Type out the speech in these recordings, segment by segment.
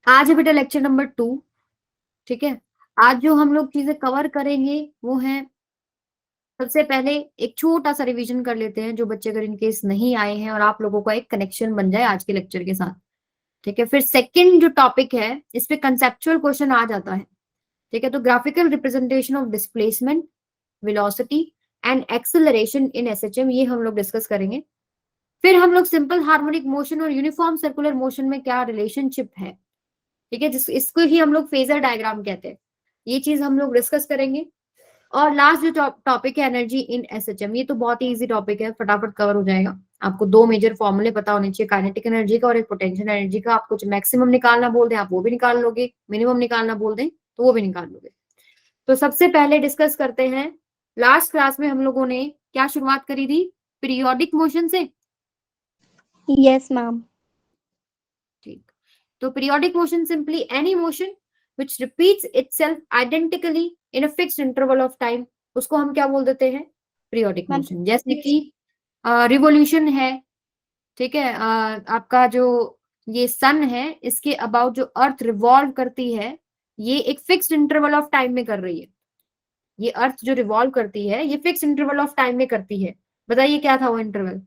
आज है बेटा लेक्चर नंबर 2। ठीक है, आज जो हम लोग चीजें कवर करेंगे वो है, सबसे पहले एक छोटा सा रिवीजन कर लेते हैं, जो बच्चे अगर इनकेस नहीं आए हैं और आप लोगों का एक कनेक्शन बन जाए आज के लेक्चर के साथ। ठीक है, फिर सेकंड जो टॉपिक है इस पे कंसेप्चुअल क्वेश्चन आ जाता है। ठीक है, तो graphical representation of displacement, velocity and acceleration in SHM, ये हम लोग डिस्कस करेंगे। फिर हम लोग सिंपल हार्मोनिक मोशन और यूनिफॉर्म सर्कुलर मोशन में क्या रिलेशनशिप है, ठीक है, जिस इसको ही हम लोग फेजर डायग्राम कहते हैं, ये चीज हम लोग डिस्कस करेंगे। और लास्ट जो टॉपिक है एनर्जी इन एसएचएम, ये तो बहुत ही इजी टॉपिक है, फटाफट कवर हो जाएगा। आपको दो मेजर फॉर्मूले पता होने चाहिए, काइनेटिक एनर्जी का और एक पोटेंशियल एनर्जी का। आपको मैक्सिमम निकालना बोल दें आप वो भी निकाल लोगे, मिनिमम निकालना बोल दें तो वो भी निकाल लोगे। तो सबसे पहले डिस्कस करते हैं, लास्ट क्लास में हम लोगों ने क्या शुरुआत करी थी, पीरियोडिक मोशन से। Yes ma'am. ठीक, तो periodic motion simply any motion which repeats itself identically in a fixed interval of time, उसको हम क्या बोल देते हैं, पीरियोडिक मैम मोशन। जैसे कि रिवोल्यूशन है, ठीक है, आपका जो ये सन है इसके अबाउट जो अर्थ रिवॉल्व करती है, ये एक फिक्स्ड इंटरवल ऑफ टाइम में कर रही है। ये अर्थ जो रिवॉल्व करती है ये फिक्स इंटरवल ऑफ टाइम में करती है। बताइए क्या था वो इंटरवल,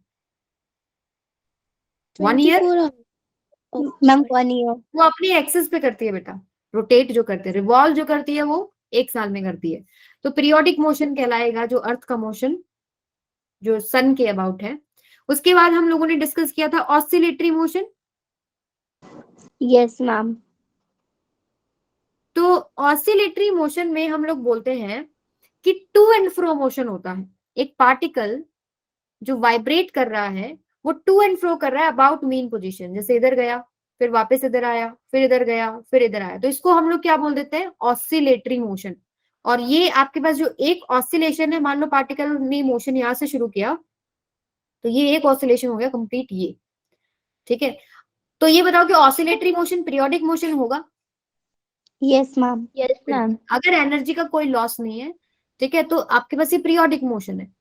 1 ईयर। 24 ma'am 1 year. वो अपनी एक्सिस पे करती है बेटा, रोटेट जो करते हैं, रिवॉल्व जो करती है वो 1 साल में करती है। तो पीरियोडिक मोशन कहलाएगा जो अर्थ का मोशन जो सन के अबाउट है। उसके बाद हम लोगों ने डिस्कस किया था ऑसिलेटरी मोशन। Yes ma'am. तो ऑसिलेटरी मोशन में हम लोग बोलते हैं कि टू एंड फ्रो मोशन होता है। एक पार्टिकल जो वाइब्रेट कर रहा है वो टू एंड फ्रो कर रहा है अबाउट मीन पोजीशन, जैसे इधर गया फिर वापस इधर आया फिर इधर गया फिर इधर आया, तो इसको हम लोग क्या बोल देते हैं, ऑसिलेटरी मोशन। और ये आपके पास जो एक ऑसिलेशन है, मान लो पार्टिकल ने मोशन यहां से शुरू किया तो ये एक ऑसिलेशन हो गया कंप्लीट ये। ठीक है, तो ये बताओ कि ऑसिलेटरी मोशन पीरियोडिक मोशन होगा। Yes ma'am. Yes ma'am. अगर एनर्जी का कोई लॉस नहीं है, ठीक है, तो आपके पास ये पीरियोडिक मोशन है।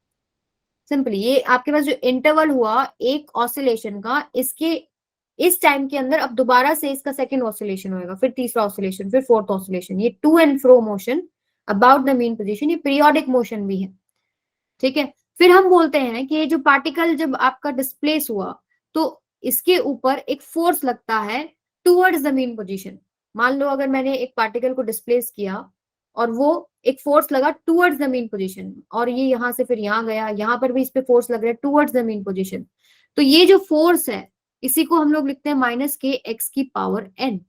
सिंपली ये आपके पास जो इंटरवल हुआ एक ऑसिलेशन का, इसके इस टाइम के अंदर अब दोबारा से इसका सेकंड ऑसिलेशन होएगा, फिर तीसरा ऑसिलेशन, फिर फोर्थ ऑसिलेशन। ये to and fro motion about the mean position, ये पीरियोडिक मोशन भी है। ठीक है, फिर हम बोलते हैं कि ये जो पार्टिकल जब आपका डिस्प्लेस हुआ तो इसके ऊपर एक फोर्स लगता है टूवर्ड्स द मीन पोजीशन। मान लो अगर मैंने एक पार्टिकल को डिस्प्लेस किया और वो एक फोर्स लगा टूवर्ड्स द मीन पोजीशन, और ये यहां से फिर यहाँ गया, यहाँ पर भी इस पे फोर्स लग रहा है टूवर्ड्स द मीन पोजीशन, तो ये जो फोर्स है इसी को हम लोग लिखते हैं माइनस के एक्स की पावर एन।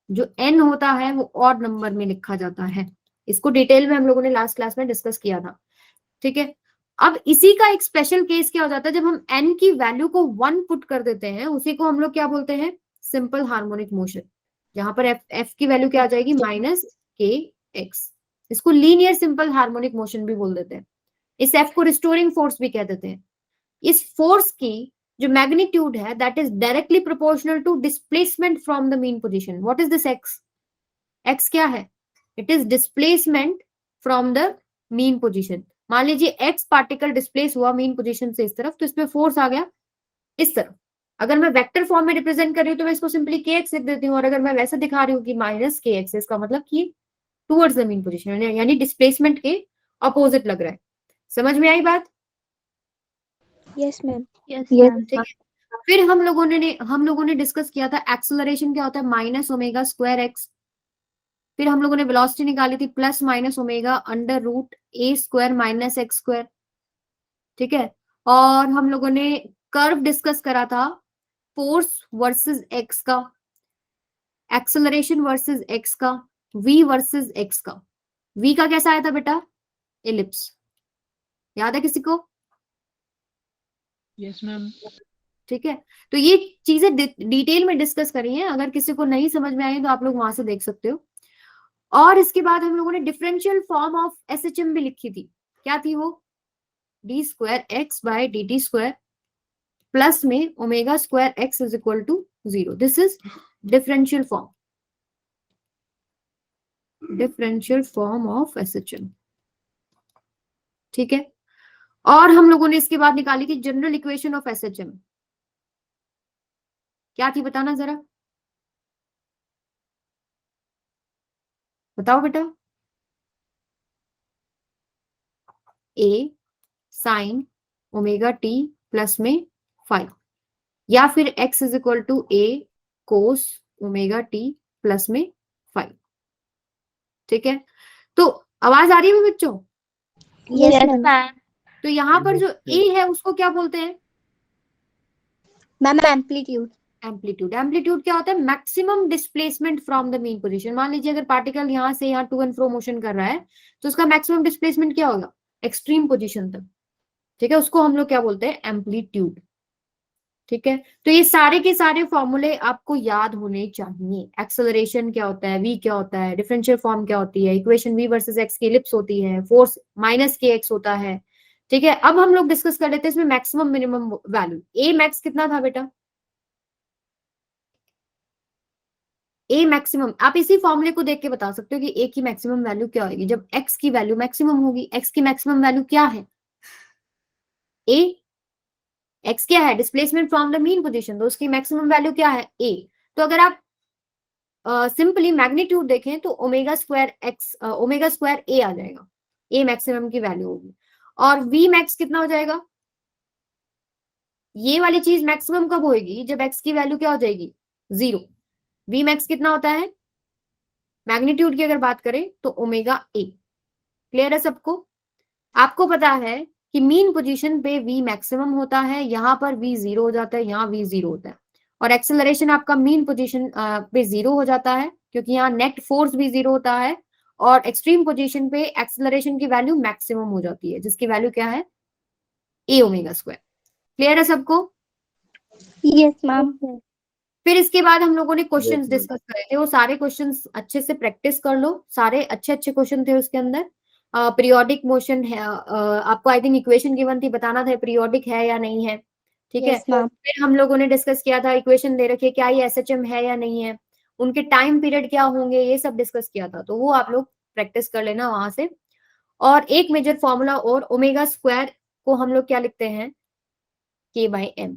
जो एन होता है वो ऑड नंबर में लिखा जाता है। इसको डिटेल में हम लोगों ने लास्ट क्लास में डिस्कस किया था। ठीक है, अब इसी का एक स्पेशल केस क्या हो जाता है, जब हम एन की वैल्यू को 1 पुट कर देते हैं, उसी को हम लोग क्या बोलते हैं, सिंपल हार्मोनिक मोशन। जहां पर एफ की वैल्यू क्या आ जाएगी, माइनस के एक्स। इसको लीनियर सिंपल हार्मोनिक मोशन भी बोल देते हैं। इस एफ को रिस्टोरिंग फोर्स भी कह देते हैं। इस फोर्स की जो मैग्नीट्यूड है that is directly proportional to displacement from the mean position. What is this x, x क्या है, it is displacement from the mean position. मान लीजिए एक्स पार्टिकल डिस्प्लेस हुआ मीन पोजीशन से इस तरफ, तो इसमें फोर्स आ गया इस तरफ। अगर मैं वेक्टर फॉर्म में रिप्रेजेंट कर रही हूँ तो मैं इसको सिंपली के एक्स लिख देती हूँ, और अगर मैं वैसे दिखा रही हूँ कि माइनस के एक्स, इसका मतलब कि टूवर्ड्स द मीन पोजीशन, यानी डिस्प्लेसमेंट के अपोजिट लग रहा है। समझ में आई बात। Yes ma'am. Yes yes, ma'am. ठीक है। फिर हम लोगों ने डिस्कस किया था एक्सेलरेशन क्या होता है, माइनस ओमेगा स्क्वायर एक्स। फिर हम लोगों ने वेलोसिटी निकाली थी plus minus omega under root A square minus X square. ठीक है, और हम लोगों ने कर्व डिस्कस करा था फोर्स वर्सेस एक्स का, एक्सेलरेशन वर्सेस एक्स का, वी वर्सेस एक्स का। वी का कैसा आया था बेटा, एलिप्स, याद है किसी को। Yes ma'am. ठीक है, तो ये चीजें डिटेल में डिस्कस करी हैं, अगर किसी को नहीं समझ में आई तो आप लोग वहां से देख सकते हो। और इसके बाद हम लोगों ने डिफरेंशियल फॉर्म ऑफ एसएचएम भी लिखी थी। क्या थी वो, D square X by D T square plus में omega square X is equal to 0। This is differential form, differential form of SHM. ठीक है, और हम लोगों ने इसके बाद निकाली थी जनरल इक्वेशन ऑफ एसएचएम। क्या थी बताना जरा, बताओ बेटा। A sine omega T plus में 5, या फिर x is equal to a cos omega T plus में 5। ठीक है, तो आवाज आ रही है बच्चों? Yes ma'am. तो यहाँ पर जो ए है उसको क्या बोलते हैं? Ma'am amplitude. एम्पलीट्यूड। एम्पलीट्यूड क्या होता है? Maximum displacement from the mean position. मान लीजिए अगर पार्टिकल यहाँ से यहाँ टू एंड फ्रो मोशन कर रहा है, तो उसका मैक्सिमम डिस्प्लेसमेंट क्या होगा? एक्सट्रीम पोजीशन तक। ठीक है, उसको हम लोग क्या बोलते हैं? एम्पलीट्यूड। ठीक है, तो ये सारे के सारे फॉर्मूले आपको याद होने चाहिए। एक्सेलरेशन क्या होता है, वी क्या होता है, डिफरेंशियल फॉर्म क्या होती है, इक्वेशन वी वर्सेस एक्स की एलिप्स होती है, फोर्स माइनस के एक्स होता है। ठीक है, अब हम लोग डिस्कस कर लेते हैं इसमें मैक्सिमम मिनिमम वैल्यू। ए मैक्स कितना था बेटा? ए मैक्सिमम आप इसी फॉर्मूले को देख के बता सकते हो कि ए की मैक्सिमम वैल्यू क्या होगी जब एक्स की वैल्यू मैक्सिमम होगी। एक्स की मैक्सिमम वैल्यू क्या है? ए। एक्स क्या है? Displacement from the mean position, तो उसकी मैक्सिमम वैल्यू क्या है? ए। तो अगर आप सिंपली मैग्नीट्यूड देखें तो omega square X omega square A आ जाएगा। ए मैक्सिमम की वैल्यू होगी। और वी मैक्स कितना हो जाएगा? ये वाली चीज मैक्सिमम कब होगी? जब एक्स की वैल्यू क्या हो जाएगी? 0। वी मैक्स कितना होता है मैग्नीट्यूड की अगर बात करें तो ओमेगा ए। क्लियर है सबको? आपको पता है कि मीन पोजीशन पे वी मैक्सिमम होता है, यहाँ पर वी 0 हो जाता है, यहाँ वी 0 होता है। और एक्सेलरेशन आपका मीन पोजीशन पे 0 हो जाता है क्योंकि यहाँ नेट फोर्स भी 0 होता है। और एक्सट्रीम पोजीशन पे एक्सेलरेशन की वैल्यू मैक्सिमम हो जाती है जिसकी वैल्यू क्या है? ए ओमेगा स्क्वायर। क्लियर है सबको? Yes ma'am. फिर इसके बाद हम लोगों ने क्वेश्चंस डिस्कस करे थे, वो सारे क्वेश्चंस अच्छे से प्रैक्टिस कर लो। सारे अच्छे अच्छे क्वेश्चन थे उसके अंदर। पीरियोडिक मोशन है, आपको आई थिंक इक्वेशन गिवन थी, बताना था पीरियोडिक है या नहीं है। ठीक है, यस मैम। फिर हम लोगों ने डिस्कस किया था इक्वेशन दे रखी है क्या ये एसएचएम है या नहीं है, उनके टाइम पीरियड क्या होंगे, ये सब डिस्कस किया था। तो वो आप लोग प्रैक्टिस कर लेना वहां से। और एक मेजर फॉर्मूला और, ओमेगा स्क्वायर को हम लोग क्या लिखते हैं? के बाई एम।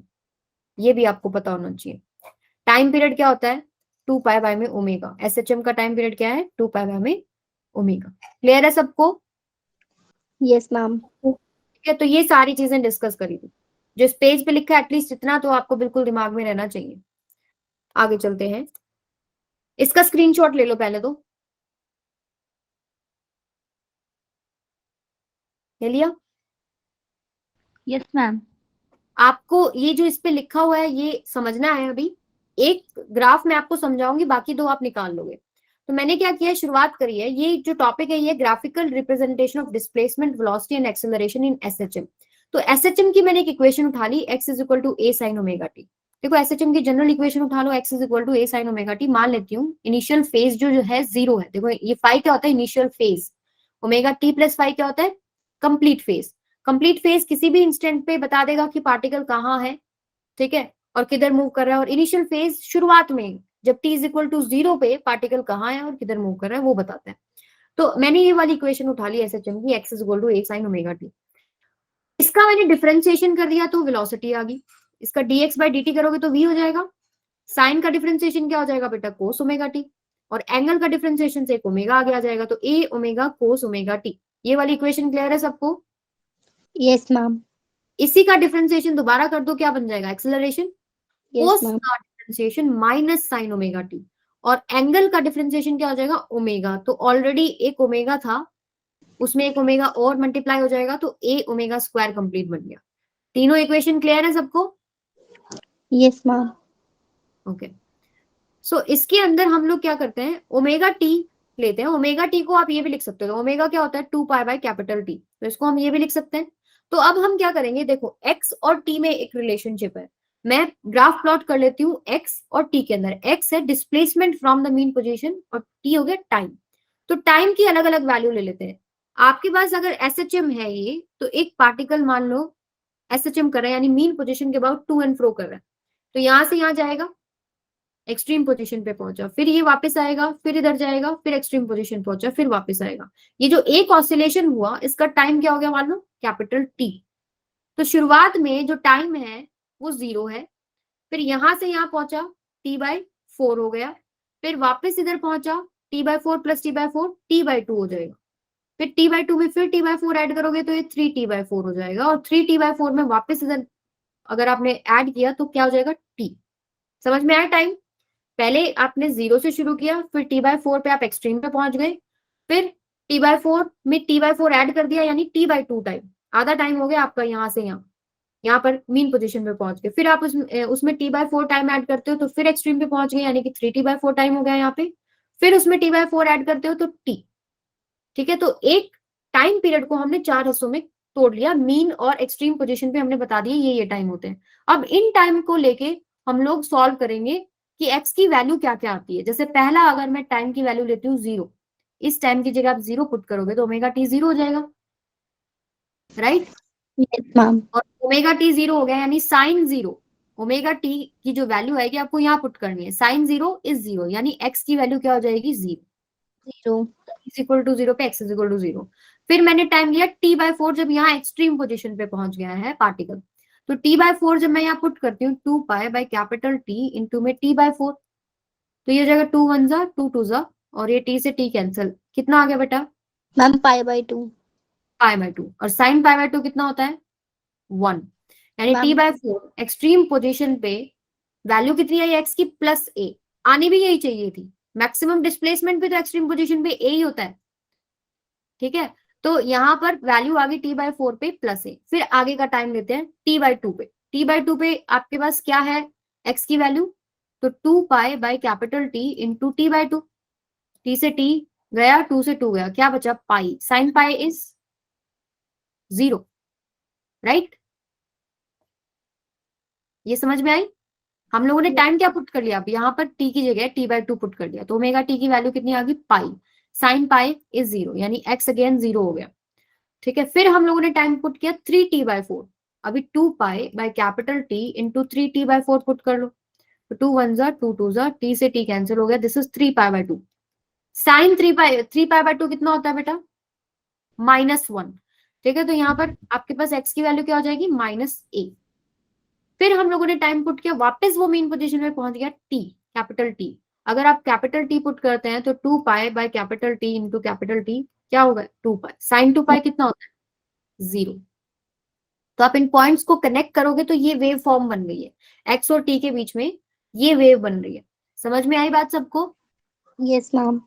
ये भी आपको पता होना चाहिए। टाइम पीरियड क्या होता है? 2 पाई बाय में ओमेगा। एसएचएम का टाइम पीरियड क्या है? 2 पाई बाय में ओमेगा। क्लियर है सबको? Yes ma'am. ठीक है, तो ये सारी चीजें डिस्कस करी थी। जो इस पेज पे लिखा है एटलीस्ट इतना तो आपको बिल्कुल दिमाग में रहना चाहिए। आगे चलते हैं, इसका स्क्रीनशॉट ले लो पहले तो। ले लिया? Yes ma'am. आपको ये जो इस पे लिखा हुआ है ये समझना है। अभी एक ग्राफ मैं आपको समझाऊंगी, बाकी दो आप निकाल लोगे। तो मैंने क्या किया, शुरुआत करी है। ये जो टॉपिक है ये graphical representation of displacement velocity and acceleration in SHM. तो एसएचएम की मैंने एक इक्वेशन उठा ली, x is equal to a sine omega t. देखो एसएचएम की जनरल इक्वेशन उठा लो, x is equal to a sine omega t. मान लेती हूँ इनिशियल फेज जो है 0 है। देखो ये फाई क्या होता है? Initial phase. Omega T plus phi क्या होता है? Complete phase. कंप्लीट फेज किसी भी इंस्टेंट पे बता देगा कि पार्टिकल कहाँ है, ठीक है, और किधर मूव कर रहा है। और इनिशियल फेज शुरुआत में जब t इज इक्वल टू 0 पे पार्टिकल कहाँ है और किधर मूव कर रहा है वो बताता है। तो मैंने ये वाली इक्वेशन उठा ली एसएचएम की, x is equal to a sine omega t. इसका मैंने डिफरेंशिएशन कर दिया तो वेलोसिटी आ गई। इसका dx बाई dt करोगे तो v हो जाएगा। साइन का डिफरेंशिएशन क्या हो जाएगा बेटा? कोस ओमेगा टी। और एंगल का डिफरेंशिएशन से एक ओमेगा आगे आ जाएगा, तो ए ओमेगा कोस ओमेगा टी। ये वाली इक्वेशन क्लियर है सबको? Yes ma'am. इसी का डिफरेंशिएशन दोबारा कर दो, क्या बन जाएगा? एक्सेलरेशन। यस कोस मैम। का differentiation minus sign omega T. और एंगल का डिफरेंशिएशन क्या हो जाएगा? ओमेगा। तो ऑलरेडी एक ओमेगा था, उसमें एक ओमेगा और मल्टीप्लाई हो जाएगा, तो ए ओमेगा स्क्वायर कंप्लीट बन गया। तीनों इक्वेशन क्लियर है सबको? Yes ma'am. ओके, सो इसके अंदर हम लोग क्या करते हैं, ओमेगा टी लेते हैं। ओमेगा टी को आप ये भी लिख सकते हो, ओमेगा क्या होता है? 2 पाई बाय कैपिटल टी। तो इसको हम ये भी लिख सकते हैं। तो अब हम क्या करेंगे, देखो एक्स और टी में एक रिलेशनशिप है। मैं ग्राफ प्लॉट कर लेती हूँ एक्स और टी के अंदर। एक्स है displacement from the mean position और टी हो गया टाइम। तो टाइम की अलग अलग वैल्यू ले लेते हैं। आपके पास अगर एसएचएम है ये, तो एक पार्टिकल मान लो एसएचएम कर रहा है, यानी मीन पोजीशन के अबाउट टू एंड फ्रो कर रहा है। तो यहां से यहां जाएगा, एक्सट्रीम पोजीशन पे पहुंचा, फिर ये वापस आएगा, फिर इधर जाएगा, फिर एक्सट्रीम पोजीशन पहुंचा, फिर वापस आएगा। ये जो एक ऑसिलेशन हुआ इसका टाइम क्या हो गया मान लो? Capital T. तो शुरुआत में जो टाइम है वो 0 है, फिर यहां से यहां पहुंचा t बाई 4 हो गया, फिर वापस इधर पहुंचा t/4 प्लस t/4 t/2 हो जाएगा। फिर t/2 में फिर t/4 ऐड करोगे तो ये 3t/4 हो जाएगा, और 3t/4 में वापस अगर आपने ऐड किया तो क्या हो जाएगा, t। समझ में आया टाइम? पहले आपने 0 से शुरू किया, फिर t/4 पे आप एक्सट्रीम पे पहुंच गए, फिर t/4 में t/4 ऐड कर दिया, यानी t/2 टाइम, आधा टाइम हो गया आपका यहाँ से यहाँ पर मीन पोजीशन पे पहुंच गए। फिर आप उसमें t/4 टाइम ऐड करते हो तो फिर एक्सट्रीम पे पहुंच गए, यानी कि 3t/4 टाइम हो गया यहाँ पे। फिर उसमें t/4 ऐड करते हो तो t। ठीक है, तो एक टाइम पीरियड को हमने 4 हिस्सों में तोड़ लिया, मीन और एक्सट्रीम पोजीशन पे हमने बता दिया ये टाइम होते हैं। अब इन टाइम को लेके हम लोग सॉल्व करेंगे कि x की वैल्यू क्या क्या आती है। जैसे पहला, अगर मैं टाइम की वैल्यू लेती हूँ 0, इस टाइम की जगह आप 0 पुट करोगे तो ओमेगा टी 0 हो जाएगा, राइट? Yes, ma'am. और ओमेगा टी 0 हो गया, यानी साइन 0, ओमेगा टी की जो वैल्यू आएगी आपको यहाँ पुट करनी है, साइन 0 इज 0, यानी x की वैल्यू क्या हो जाएगी, 0। 0. इज इक्वल टू 0 पे x इज इक्वल टू 0। फिर मैंने टाइम लिया t/4, जब यहाँ एक्सट्रीम पोजीशन पे पहुंच गया है पार्टिकल, तो t/4 जब मैं यहाँ पुट करती हूँ 2 pi by capital T into में t/4, तो ये हो जाएगा 2 1 जा 2 2 जा, और ये t से t कैंसिल, कितना आ गया बेटा, Ma'am, pi by 2. π/2। और साइन π/2 कितना होता है, 1, यानी Ma'am, t/4 एक्सट्रीम पोजीशन पे वैल्यू कितनी आई x की, प्लस a। आनी भी यही चाहिए थी, मैक्सिमम डिस्प्लेसमेंट पे तो एक्सट्रीम पोजीशन पे a ही होता है। ठीक है, तो यहाँ पर वैल्यू आ गई t/4 पे प्लस a। फिर आगे का टाइम लेते हैं t/2 पे। t/2 पे आपके पास क्या है, x की वैल्यू, तो 2 pi by capital T into t/2, t से t गया, 2 से 2 गया, क्या बचा, पाई, साइन पाई इज 0, राइट? ये समझ में आई? हम लोगों ने टाइम क्या पुट कर लिया, अब यहाँ पर t की जगह t/2 पुट कर दिया, तो ओमेगा t की वैल्यू कितनी आ गई, पाई, साइन पाई इज 0, यानी x अगेन 0 हो गया। ठीक है, फिर हम लोगों ने टाइम पुट किया 3t/4, अभी 2 pi by capital T into 3t/4 put कर लो, तो 2 1 जा 2 2 जा, t से t कैंसिल हो गया, दिस इज 3π/2। साइन 3π/2 कितना होता है बेटा, -1। ठीक है, तो यहाँ पर आपके पास x की वैल्यू क्या हो जाएगी, -a। फिर हम लोगों ने टाइम पुट किया, वापस वो मेन पोजीशन में पहुंच गया t, कैपिटल T। अगर आप कैपिटल T पुट करते हैं तो 2 pi by capital T into capital T क्या होगा, 2 पाई, साइन 2 पाई कितना होता है, 0। तो आप इन पॉइंट्स को कनेक्ट करोगे तो ये वेव फॉर्म बन गई है, x और t के बीच में ये वेव बन रही है। समझ में आई बात सबको? yes, ma'am.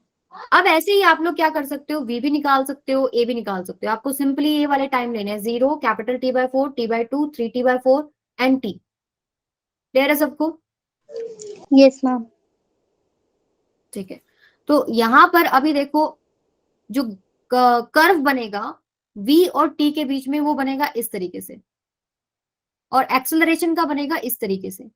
अब ऐसे ही आप लोग क्या कर सकते हो, v भी निकाल सकते हो, a भी निकाल सकते हो। आपको सिंपली ये वाले टाइम लेने हैं, 0, capital T/4, t/2, 3t/4 and t। Clear है सबको? Yes, ma'am. ठीक है, तो यहां पर अभी देखो जो कर्व बनेगा v और t के बीच में, वो बनेगा इस तरीके से, और एक्सेलरेशन का बनेगा इस तरीके से।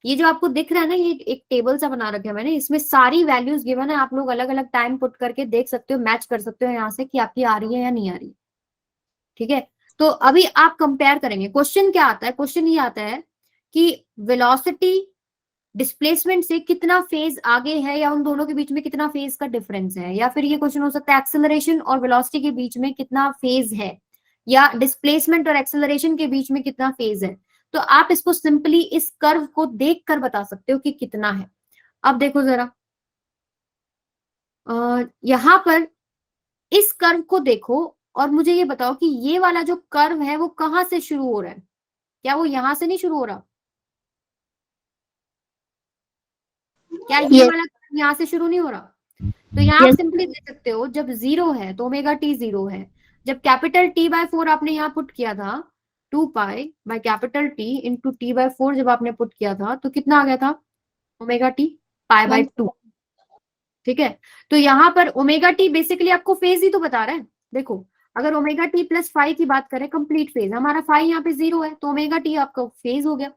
ये जो आपको दिख रहा है ना, ये एक टेबल सा बना रखा है मैंने, इसमें सारी वैल्यूज गिवन है, आप लोग अलग अलग टाइम पुट करके देख सकते हो, मैच कर सकते हो यहाँ से कि आपकी आ रही है या नहीं आ रही। ठीक है, तो अभी आप कंपेयर करेंगे। क्वेश्चन क्या आता है, क्वेश्चन ये आता है कि वेलोसिटी डिस्प्लेसमेंट से कितना फेज आगे है, या उन दोनों के बीच में कितना फेज का डिफरेंस है, या फिर ये क्वेश्चन हो सकता है एक्सेलरेशन और वेलोसिटी के बीच में कितना फेज है, या डिस्प्लेसमेंट और एक्सेलरेशन के बीच में कितना फेज है। तो आप इसको सिंपली इस कर्व को देखकर बता सकते हो कि कितना है। अब देखो जरा, यहां पर इस कर्व को देखो और मुझे ये बताओ कि ये वाला जो कर्व है वो कहां से शुरू हो रहा है, क्या वो यहां से नहीं शुरू हो रहा, क्या ये Yes, वाला कर्व यहां से शुरू नहीं हो रहा? तो यहाँ आप yes, सिंपली दे सकते हो, जब 0 है तो ओमेगा टी 0 है। जब कैपिटल T/4 आपने यहाँ पुट किया था, 2 pi by capital T into T/4 जब आपने पुट किया था तो कितना आ गया था, omega T pi by ma'am. 2। ठीक है, तो यहाँ पर ओमेगा टी बेसिकली आपको फेज ही तो बता रहा है। देखो, अगर ओमेगा टी प्लस फाइव की बात करें, कंप्लीट फेज, हमारा फाइव यहाँ पे 0 है, तो ओमेगा टी आपका फेज हो गया।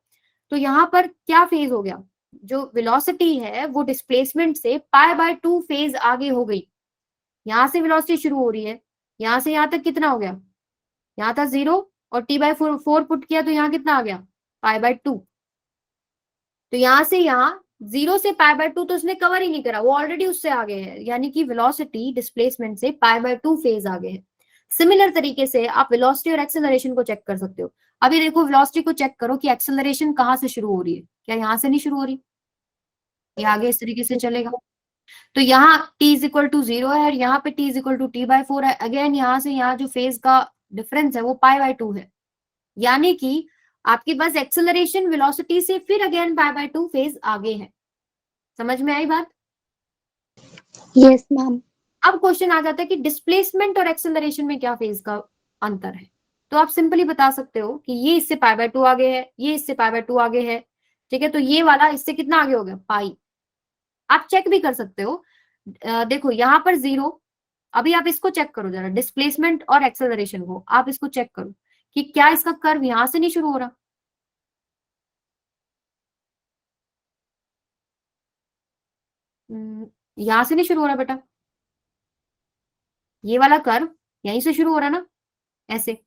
तो यहाँ पर क्या फेज हो गया, जो वेलोसिटी है वो डिस्प्लेसमेंट से π/2 फेज आगे हो गई। यहाँ से वेलोसिटी शुरू हो रही है, यहाँ से यहाँ तक कितना हो गया, यहाँ था 0, और t/4 पुट किया तो यहाँ कितना आ गया, π/2। तो यहाँ से यहाँ 0 से π/2 तो उसने कवर ही नहीं करा, वो ऑलरेडी उससे आगे है, यानी कि वेलोसिटी डिस्प्लेसमेंट से π/2 फेज आगे है। सिमिलर तरीके से आप वेलोसिटी और एक्सेलरेशन को चेक कर सकते हो। अभी देखो, वेलोसिटी को चेक करो कि एक्सेलरेशन कहाँ से शुरू हो रही है, क्या यहाँ से नहीं शुरू हो रही, ये आगे इस तरीके से चलेगा, तो यहाँ t इज इक्वल टू 0 है और यहाँ पे t is equal to t/4 है। अगेन यहाँ से यहाँ जो फेज का डिफरेंस है वो π/2 है, यानी कि आपके पास एक्सेलरेशन वेलोसिटी से फिर अगेन π/2 फेज आगे है। समझ में आई बात? Yes ma'am. अब क्वेश्चन आ जाता है कि डिस्प्लेसमेंट और एक्सेलरेशन में क्या फेज का अंतर है। तो आप सिंपली बता सकते हो कि ये इससे π/2 आगे है, ये इससे π/2 आगे है, ठीक है। तो ये वाला इससे कितना आगे हो गया, पाई। आप चेक भी कर सकते हो, देखो यहाँ पर 0, अभी आप इसको चेक करो जरा, डिस्प्लेसमेंट और एक्सेलरेशन को आप इसको चेक करो कि क्या इसका कर्व यहां से नहीं शुरू हो रहा। यहां से नहीं शुरू हो रहा बेटा, ये वाला कर्व यहीं से शुरू हो रहा ना, ऐसे।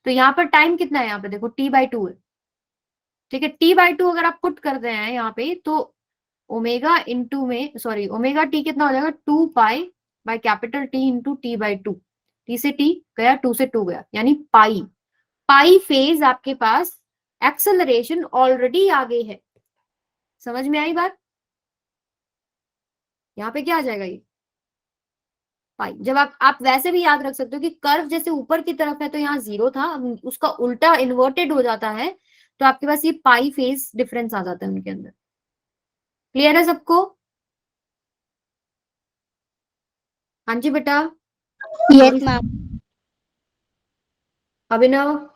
तो यहाँ पर टाइम कितना है, यहाँ पे देखो t/2 है, ठीक है। t/2 अगर आप पुट करते हैं यहाँ पे तो ओमेगा इंटू में, सॉरी, ओमेगा टी कितना हो जाएगा, 2 पाई/T इंटू t/2। t से t गया, 2 से 2 गया, यानी पाई। पाई फेज आपके पास एक्सेलरेशन ऑलरेडी आगे है। समझ में आई बात? यहाँ पे क्या आ जाएगा, ये पाई। जब आप वैसे भी याद रख सकते हो कि कर्व जैसे ऊपर की तरफ है तो यहाँ 0 था, अब उसका उल्टा इन्वर्टेड हो जाता है तो आपके पास ये पाई फेज डिफरेंस आ जाता है उनके अंदर। क्लियर है सबको? हाँ जी बेटा। Yes ma'am. Abhinav,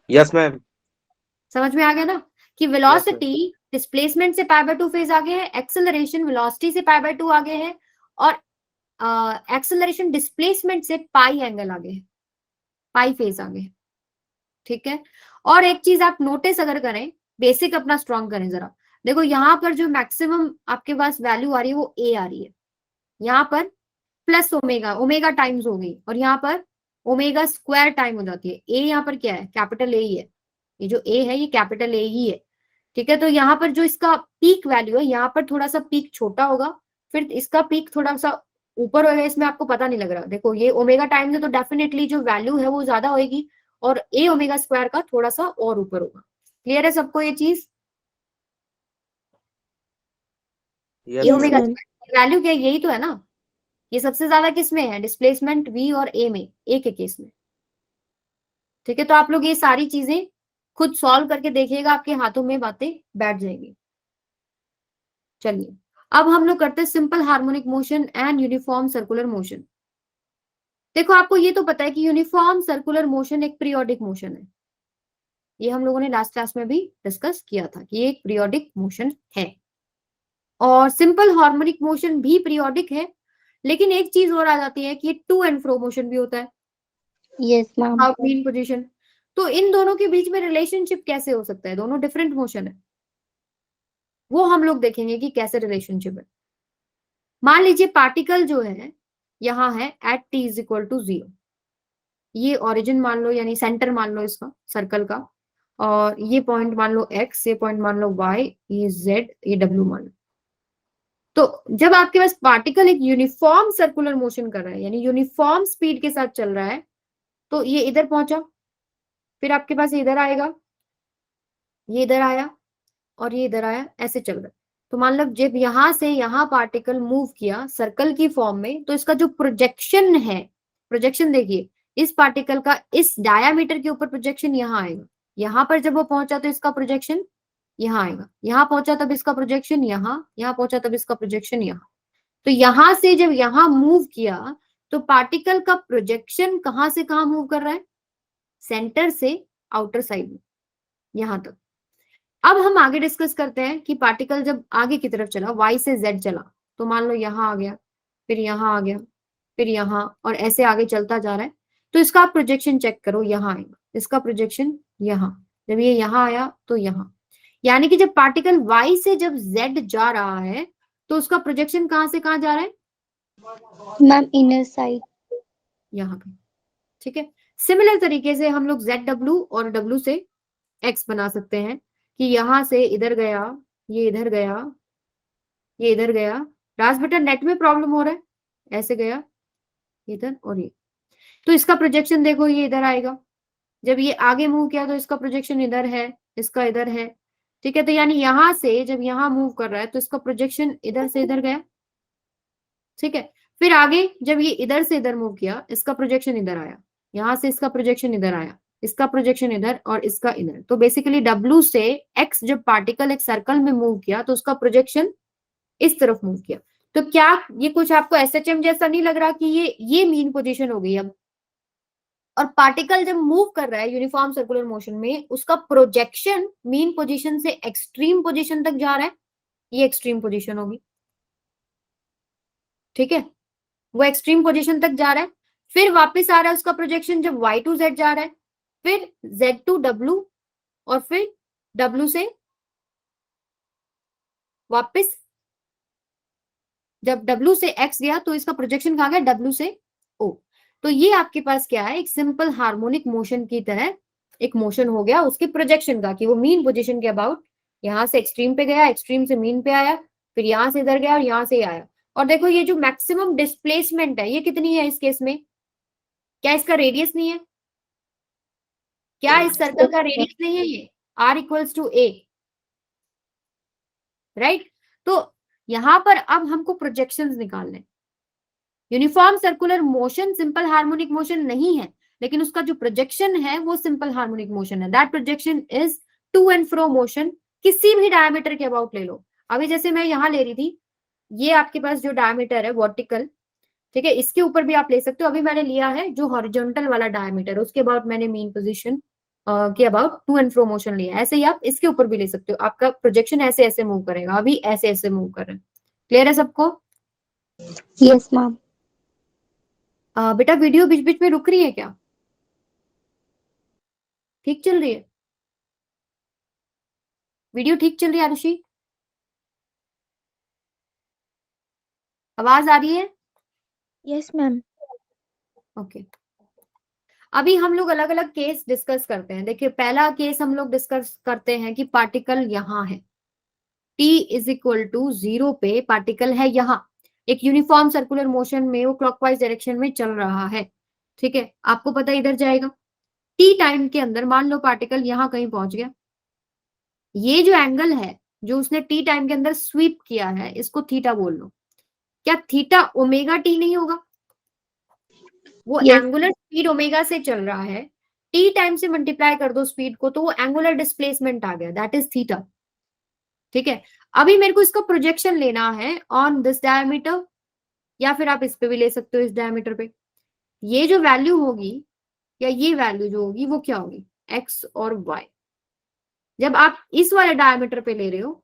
yes ma'am. समझ में आ गया ना कि वेलोसिटी डिस्प्लेसमेंट से π/2 फेज आगे है, एक्सेलरेशन वेलोसिटी से π/2 आगे है, और एक्सेलरेशन डिस्प्लेसमेंट से पाई एंगल आगे है, पाई फेज आगे है, ठीक है। और एक चीज आप नोटिस अगर करें, बेसिक अपना स्ट्रॉन्ग करें जरा, देखो यहाँ पर जो मैक्सिमम आपके पास वैल्यू आ रही है वो ए आ रही है, यहाँ पर प्लस ओमेगा, ओमेगा टाइम्स हो गई, और यहाँ पर ओमेगा स्क्वायर टाइम हो जाती है। ए यहाँ पर क्या है, कैपिटल ए ही है, ये जो ए है ये कैपिटल ए ही है, ठीक है। तो यहाँ पर जो इसका पीक वैल्यू है, यहाँ पर थोड़ा सा पीक छोटा होगा, फिर इसका पीक थोड़ा सा ऊपर होगा, इसमें आपको पता नहीं लग रहा। देखो ये ओमेगा टाइम्स है तो डेफिनेटली जो वैल्यू है वो ज्यादा होगी, और ए ओमेगा स्क्वायर का थोड़ा सा और ऊपर होगा। क्लियर है सबको ये चीज? ए ओमेगा वैल्यू क्या है, यही तो है ना, ये सबसे ज्यादा किस में है, डिस्प्लेसमेंट वी और ए में, ए के केस में, ठीक है। तो आप लोग ये सारी चीजें खुद सॉल्व करके देखिएगा, आपके हाथों में बातें बैठ जाएंगी। चलिए अब हम लोग करते हैं simple harmonic motion and uniform circular motion. देखो आपको ये तो पता है कि यूनिफॉर्म सर्कुलर मोशन एक पीरियोडिक मोशन है, ये हम लोगों ने लास्ट क्लास में भी डिस्कस किया था कि ये एक पीरियोडिक मोशन है, और सिंपल हार्मोनिक मोशन भी पीरियोडिक है, लेकिन एक चीज और आ जाती है कि ये टू एंड फ्रो मोशन भी होता है, yes ma'am. Out mean position. तो इन दोनों के बीच में रिलेशनशिप कैसे हो सकता है, दोनों डिफरेंट मोशन है, वो हम लोग देखेंगे कि कैसे रिलेशनशिप है। मान लीजिए पार्टिकल जो है यहाँ है at t is equal to 0, ये ओरिजिन मान लो, यानी सेंटर मान लो इसका सर्कल का, और ये पॉइंट मान लो x, ये पॉइंट मान लो y, ये z, ये w मान लो। तो जब आपके पास पार्टिकल एक यूनिफॉर्म सर्कुलर मोशन कर रहा है, यानी यूनिफॉर्म स्पीड के साथ चल रहा है, तो ये इधर पहुंचा, फिर आपके पास इधर आएगा, ये इधर आया, और ये इधर आया, ऐसे चल रहा है। तो मान लो जब यहां से यहां पार्टिकल मूव किया सर्कल की फॉर्म में, तो इसका जो प्रोजेक्शन है, प्रोजेक्शन देखिए, इस पार्टिकल का इस डायामीटर के ऊपर प्रोजेक्शन यहाँ आएगा, यहाँ पर जब वो पहुंचा तो इसका प्रोजेक्शन यहाँ आएगा, यहाँ पहुंचा तब इसका प्रोजेक्शन यहाँ, यहाँ पहुंचा तब इसका प्रोजेक्शन यहाँ। तो यहां से जब यहाँ मूव किया तो पार्टिकल का प्रोजेक्शन कहां से कहां मूव कर रहा है, सेंटर से आउटर साइड में, यहां तक। अब हम आगे डिस्कस करते हैं कि पार्टिकल जब आगे की तरफ चला, y से z चला, तो मान लो यहाँ आ गया, फिर यहाँ आ गया, फिर यहाँ, और ऐसे आगे चलता जा रहा है, तो इसका आप प्रोजेक्शन चेक करो, यहाँ आएगा इसका प्रोजेक्शन यहाँ, जब ये यहाँ आया तो यहाँ, यानी कि जब पार्टिकल y से जब z जा रहा है तो उसका प्रोजेक्शन कहाँ से कहाँ जा रहा है, मैम इनर साइड, यहाँ पे, ठीक है। सिमिलर तरीके से हम लोग ZW और W से x बना सकते हैं कि यहां से इधर गया, ये इधर गया, ये इधर गया। राज बेटा नेट में प्रॉब्लम हो रहा है, ऐसे गया इधर और ये, तो इसका प्रोजेक्शन देखो ये इधर आएगा, जब ये आगे मूव किया तो इसका प्रोजेक्शन इधर है, इसका इधर है, ठीक है, तो यानी यहां से जब यहां मूव कर रहा है तो इसका प्रोजेक्शन इधर से इधर गया। ठीक है, फिर आगे जब ये इधर से इधर मूव किया, इसका प्रोजेक्शन इधर आया, यहां से इसका प्रोजेक्शन इधर आया, इसका प्रोजेक्शन इधर और इसका इधर। तो बेसिकली W से X जब पार्टिकल एक सर्कल में मूव किया तो उसका प्रोजेक्शन इस तरफ मूव किया। तो क्या ये कुछ आपको SHM जैसा नहीं लग रहा कि ये मीन पोजीशन हो गई अब? और पार्टिकल जब मूव कर रहा है यूनिफॉर्म सर्कुलर मोशन में, उसका प्रोजेक्शन मीन पोजीशन से एक्सट्रीम पोजीशन तक जा रहा है, ये एक्सट्रीम पोजीशन होगी। ठीक है, वो एक्सट्रीम पोजीशन तक जा रहा है, फिर वापस आ रहा है उसका प्रोजेक्शन जब Y टू Z जा रहा है, फिर Z टू W, और फिर W से वापस जब W से X गया तो इसका प्रोजेक्शन कहाँ गया? W से O। तो ये आपके पास क्या है? एक सिंपल हार्मोनिक मोशन की तरह एक मोशन हो गया उसके प्रोजेक्शन का, कि वो मीन पोजीशन के अबाउट यहां से एक्सट्रीम पे गया, एक्सट्रीम से मीन पे आया, फिर यहां से इधर गया और यहां से आया। और देखो ये जो मैक्सिमम डिस्प्लेसमेंट है ये कितनी है इस केस में? क्या इसका रेडियस नहीं है? क्या इस सर्कल का रेडियस नहीं है ये? R equals to A, right? तो यहां पर अब हमको प्रोजेक्शंस निकालने। Uniform circular motion simple harmonic motion नहीं है, लेकिन उसका जो प्रोजेक्शन है वो सिंपल हार्मोनिक मोशन है। That projection is to and fro motion, किसी भी डायमीटर के अबाउट ले लो। अभी जैसे मैं यहां ले रही थी, ये आपके पास जो डायमीटर है वर्टिकल, ठीक है, इसके ऊपर भी आप ले सकते हो। अभी मैंने लिया है जो हॉरिजॉन्टल वाला डायमीटर, उसके अबाउट मैंने मीन पोजीशन के about to and fro motion लिया है। ऐसे ही आप इसके ऊपर भी ले सकते हो, आपका प्रोजेक्शन ऐसे ऐसे मूव करेगा, अभी ऐसे ऐसे मूव कर रहे हैं। क्लियर है सबको? Yes ma'am. बेटा वीडियो बीच बीच में रुक रही है क्या? ठीक चल रही है? वीडियो ठीक चल रही है आरुषि? आवाज आ रही है? Yes ma'am. ओके, अभी हम लोग अलग अलग केस डिस्कस करते हैं। देखिए पहला केस हम लोग डिस्कस करते हैं कि पार्टिकल यहाँ है, t इज इक्वल टू 0 पे पार्टिकल है यहाँ, एक यूनिफॉर्म सर्कुलर मोशन में वो क्लॉकवाइज डायरेक्शन में चल रहा है। ठीक है, आपको पता है इधर जाएगा। t टाइम के अंदर मान लो पार्टिकल यहाँ कहीं पहुंच गया, ये जो एंगल है जो उसने t टाइम के अंदर स्वीप किया है, इसको थीटा बोल लो। क्या थीटा ओमेगा टी नहीं होगा? वो यस। एंगुलर स्पीड ओमेगा से चल रहा है, टी टाइम से मल्टीप्लाई कर दो स्पीड को तो वो एंगुलर डिस्प्लेसमेंट आ गया, दैट इज थीटा। ठीक है, अभी मेरे को इसका प्रोजेक्शन लेना है ऑन दिस डायमीटर, या फिर आप इस पे भी ले सकते हो, इस डायमीटर पे। ये जो वैल्यू होगी या ये वैल्यू जो होगी वो क्या होगी? एक्स और वाई। जब आप इस वाले डायमीटर पे ले रहे हो,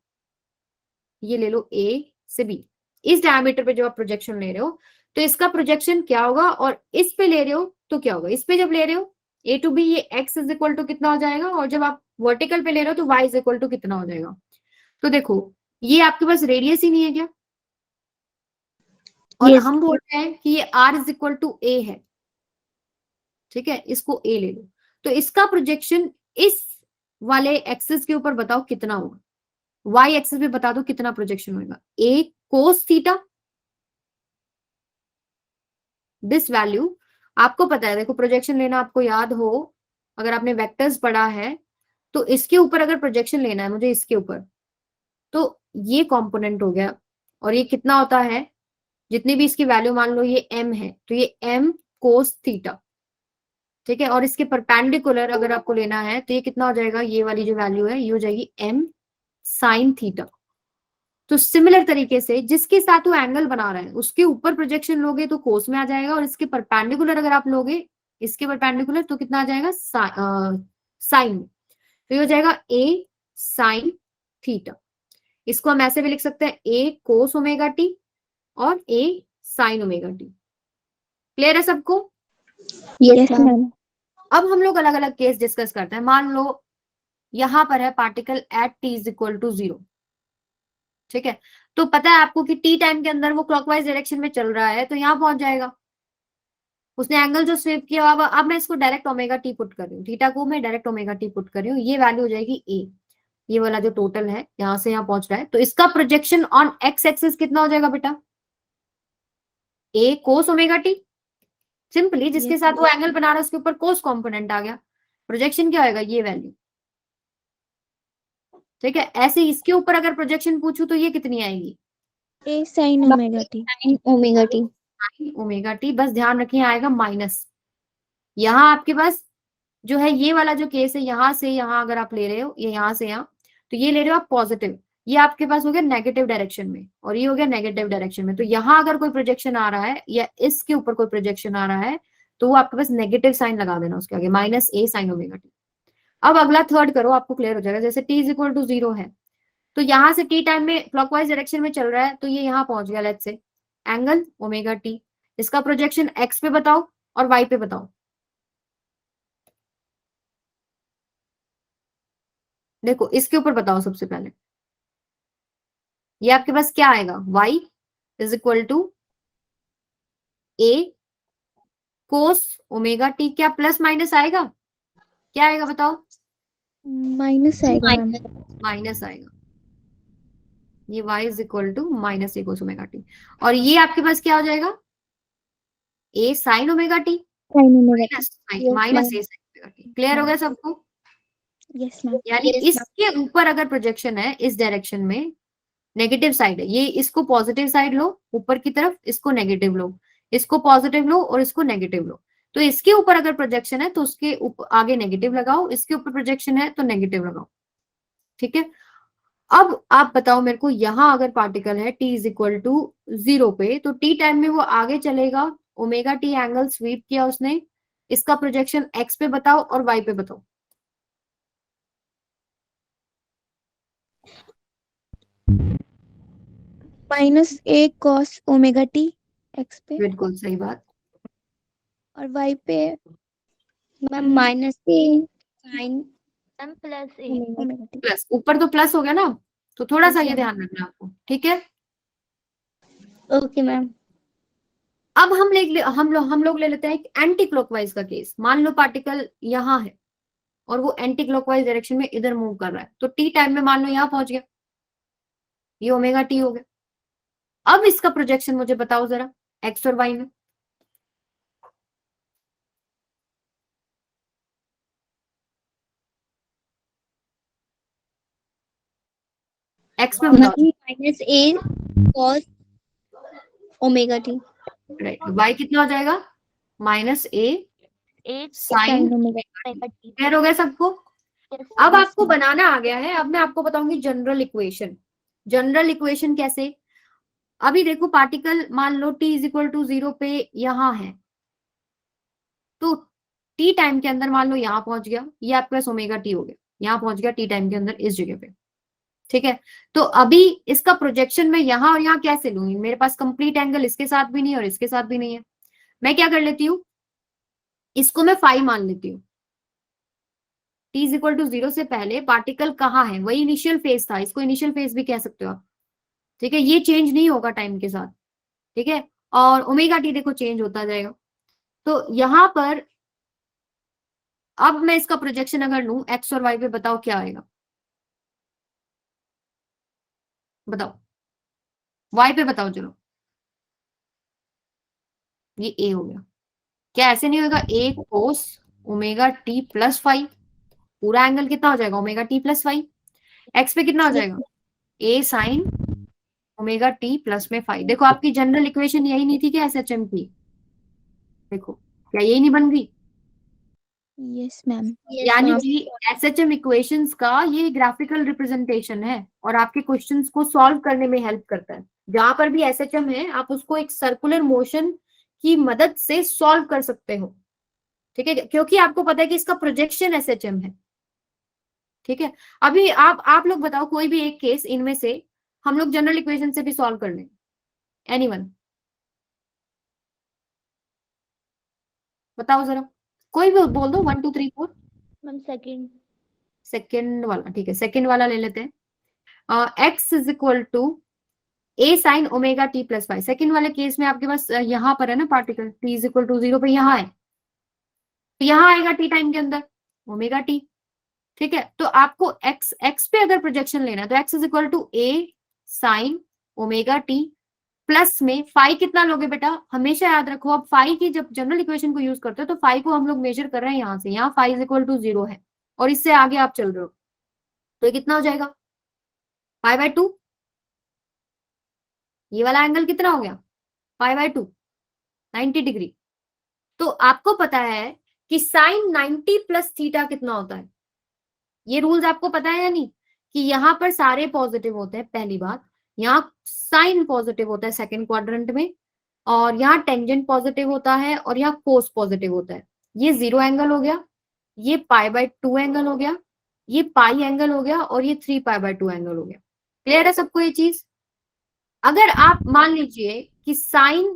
ये ले लो ए से बी, इस डायमीटर पे जब आप प्रोजेक्शन ले रहे हो तो इसका प्रोजेक्शन क्या होगा, और इस पे ले रहे हो तो क्या होगा? इस पे जब ले रहे हो ए टू बी, ये एक्स इज इक्वल टू कितना हो जाएगा, और जब आप वर्टिकल पे ले रहे हो तो वाई इज इक्वल टू कितना हो जाएगा? तो देखो ये आपके पास रेडियस ही नहीं है क्या? और यस। हम बोल रहे हैं कि ये आर इज इक्वल टू ए है। ठीक है, इसको ए ले लो, तो इसका प्रोजेक्शन इस वाले एक्सिस के ऊपर बताओ कितना होगा? वाई एक्सिस पे बता दो कितना प्रोजेक्शन होगा? A cos theta, this value आपको पता है। देखो प्रोजेक्शन लेना आपको याद हो, अगर आपने वेक्टर्स पढ़ा है तो इसके ऊपर अगर प्रोजेक्शन लेना है मुझे, इसके ऊपर, तो ये कंपोनेंट हो गया, और ये कितना होता है? जितनी भी इसकी वैल्यू मान लो ये m है तो ये m कोस थीटा। ठीक है, और इसके परपेंडिकुलर अगर आपको लेना है तो ये कितना हो जाएगा? ये वाली जो वैल्यू है ये हो जाएगी m साइन थीटा। तो सिमिलर तरीके से जिसके साथ वो एंगल बना रहा है उसके ऊपर प्रोजेक्शन लोगे तो कोस में आ जाएगा, और इसके परपेंडिकुलर अगर आप लोगे, इसके परपेंडिकुलर, तो कितना आ जाएगा? साइन। तो ये हो जाएगा ए साइन थीटा। इसको हम ऐसे भी लिख सकते हैं ए कोस ओमेगा टी और ए साइन ओमेगा टी। क्लियर है सबको? Yes ma'am. अब हम लोग अलग अलग केस डिस्कस करते हैं। मान लो यहां पर है particle at t is equal to 0। ठीक है, तो पता है आपको कि टी टाइम के अंदर वो क्लॉकवाइज डायरेक्शन में चल रहा है तो यहां पहुंच जाएगा। उसने एंगल जो स्वीप किया, अब मैं इसको डायरेक्ट ओमेगा टी पुट कर रही हूँ, थीटा को मैं डायरेक्ट ओमेगा टी पुट कर रही हूँ, ये वैल्यू हो जाएगी ए। ये वाला जो टोटल है यहां से यहां पहुंच रहा है, तो इसका प्रोजेक्शन ऑन एक्स एक्सिस कितना हो जाएगा बेटा? ए कोस ओमेगा टी। सिंपली जिसके साथ वो एंगल बना रहा है उसके ऊपर कोस कंपोनेंट आ गया, प्रोजेक्शन क्या होगा? ये वैल्यू। ठीक है। ऐसे इसके ऊपर अगर प्रोजेक्शन पूछूं तो ये कितनी आएगी? A sin omega t. sin omega T. Omega T, बस ध्यान रखिए आएगा माइनस। यहाँ आपके पास जो है ये वाला जो केस है, यहां से यहां अगर आप ले रहे हो, ये यहां से यहाँ, तो ये ले रहे हो आप पॉजिटिव, ये आपके पास हो गया नेगेटिव डायरेक्शन में, और ये हो गया नेगेटिव डायरेक्शन में। तो यहाँ अगर कोई प्रोजेक्शन आ रहा है या इसके ऊपर कोई प्रोजेक्शन आ रहा है, तो वो आपके पास नेगेटिव साइन लगा देना उसके आगे, minus A sine omega T. अब अगला थर्ड करो, आपको क्लियर हो जाएगा। जैसे टी इज इक्वल टू 0 है, तो यहां से टी टाइम में क्लॉकवाइज डायरेक्शन में चल रहा है, तो ये यहाँ पहुंच गया let's say angle omega t. इसका प्रोजेक्शन एक्स पे बताओ और वाई पे बताओ। देखो इसके ऊपर बताओ सबसे पहले, ये आपके पास क्या आएगा? y is equal to a cos omega t. क्या प्लस माइनस आएगा? क्या आएगा बताओ? माइनस आएगा मैम। माइनस आएगा। ये y is equal to minus A cos omega T, और ये आपके पास क्या हो जाएगा? A sine omega T Sin omega t. Minus A sine omega T. Clear हो गया सबको? Yes ma'am. यानी इसके ऊपर अगर प्रोजेक्शन है इस डायरेक्शन में, नेगेटिव साइड है, ये इसको पॉजिटिव साइड लो ऊपर की तरफ, इसको नेगेटिव लो, इसको पॉजिटिव लो और इसको नेगेटिव लो। तो इसके ऊपर अगर प्रोजेक्शन है तो उसके ऊपर आगे नेगेटिव लगाओ, इसके ऊपर प्रोजेक्शन है तो नेगेटिव लगाओ। ठीक है। अब आप बताओ मेरे को, यहां अगर पार्टिकल है t इज इक्वल टू 0 पे, तो t टाइम में वो आगे चलेगा, ओमेगा टी एंगल स्वीप किया उसने, इसका प्रोजेक्शन x पे बताओ और y पे बताओ। Minus A cos omega T x पे, बिल्कुल सही बात। और वाई पे ma'am minus A sign M plus A omega T. Plus, ऊपर तो प्लस हो गया ना, तो थोड़ा सा Okay. ये ध्यान रखना आपको। ठीक है। Okay ma'am. अब हम लोग ले लेते हैं एक एंटी क्लॉकवाइज का केस। मान लो पार्टिकल यहाँ है और वो एंटी क्लॉकवाइज डायरेक्शन में इधर मूव कर रहा है, तो टी टाइम में मान लो यहाँ पहुंच गया, ये ओमेगा टी हो गया। अब इसका प्रोजेक्शन मुझे बताओ जरा एक्स और वाई में। एक्स में बताओ। Minus A cos omega T. Right. Y कितना हो जाएगा? Minus A sine omega T. Clear हो गया सबको? अब आपको बनाना आ गया है। अब मैं आपको बताऊंगी जनरल इक्वेशन। जनरल इक्वेशन कैसे? अभी देखो पार्टिकल मान लो t इज इक्वल टू 0 पे यहाँ है, तो t टाइम के अंदर मान लो यहाँ पहुंच गया, ये आपके पास ओमेगा टी हो गया, यहाँ पहुंच गया t टाइम के अंदर इस जगह पे। ठीक है। तो अभी इसका प्रोजेक्शन मैं यहाँ और यहाँ कैसे लूंगी? मेरे पास कंप्लीट एंगल इसके साथ भी नहीं है और इसके साथ भी नहीं है। मैं क्या कर लेती हूँ, इसको मैं फाई मान लेती हूँ। t इज इक्वल टू 0 से पहले पार्टिकल कहाँ है? वही इनिशियल फेज था, इसको इनिशियल फेज भी कह सकते हो आप। ठीक है। ये चेंज नहीं होगा टाइम के साथ। ठीक है। और ओमेगा टी देखो चेंज होता जाएगा। तो यहां पर अब मैं इसका प्रोजेक्शन अगर लूं एक्स और वाई पे, बताओ क्या आएगा? बताओ वाई पे बताओ चलो। ये ए हो गया। क्या ऐसे नहीं होगा? A cos omega T plus five, पूरा एंगल कितना हो जाएगा? Omega T plus five. X पे कितना हो जाएगा? A sine omega T plus में फाइव। देखो आपकी जनरल इक्वेशन यही नहीं थी क्या एसएचएम की? देखो क्या यही नहीं बन गई? Yes ma'am. यानी कि एसएचएम इक्वेशंस का ये ग्राफिकल रिप्रेजेंटेशन है और आपके क्वेश्चंस को सॉल्व करने में हेल्प करता है। जहां पर भी एसएचएम है आप उसको एक सर्कुलर मोशन की मदद से सॉल्व कर सकते हो। ठीक है, क्योंकि आपको पता है कि इसका प्रोजेक्शन एसएचएम है। ठीक है। अभी आप लोग बताओ कोई भी एक केस इनमें से, हम लोग जनरल इक्वेशन से भी सॉल्व कर लें। एनीवन बताओ जरा, कोई भी बोल दो 1 2 3 4। मैम सेकेंड वाला, ठीक है, सेकेंड वाला ले लेते हैं। X is equal to a sine omega T plus five. Second वाले केस में आपके पास यहाँ पर है ना particle, t is equal to 0 पे यहाँ है, तो यहाँ आएगा टी टाइम के अंदर ओमेगा टी। ठीक है। तो आपको एक्स पे अगर प्रोजेक्शन लेना है तो x is equal to a sine omega T plus में फाइव कितना लोगे बेटा? हमेशा याद रखो, अब फाइव की जब जनरल इक्वेशन को यूज करते हो तो फाइव को हम लोग मेजर कर रहे हैं यहाँ से, यहाँ फाइव इज इक्वल टू 0 है और इससे आगे आप चल रहे हो, तो ये कितना हो जाएगा? π/2, ये वाला एंगल कितना हो गया π/2, 90 डिग्री। तो आपको पता है कि साइन 90 प्लस थीटा कितना होता है, ये रूल्स आपको पता है या नहीं, कि यहां पर सारे पॉजिटिव होते हैं, पहली बात, यहाँ साइन पॉजिटिव होता है सेकंड क्वाड्रेंट में, और यहाँ टेंजेंट पॉजिटिव होता है, और यहाँ कोस पॉजिटिव होता है। ये 0 एंगल हो गया, ये π/2 एंगल हो गया, ये पाई एंगल हो गया, और ये 3π/2 एंगल हो गया। क्लियर है सबको ये चीज? अगर आप मान लीजिए कि sine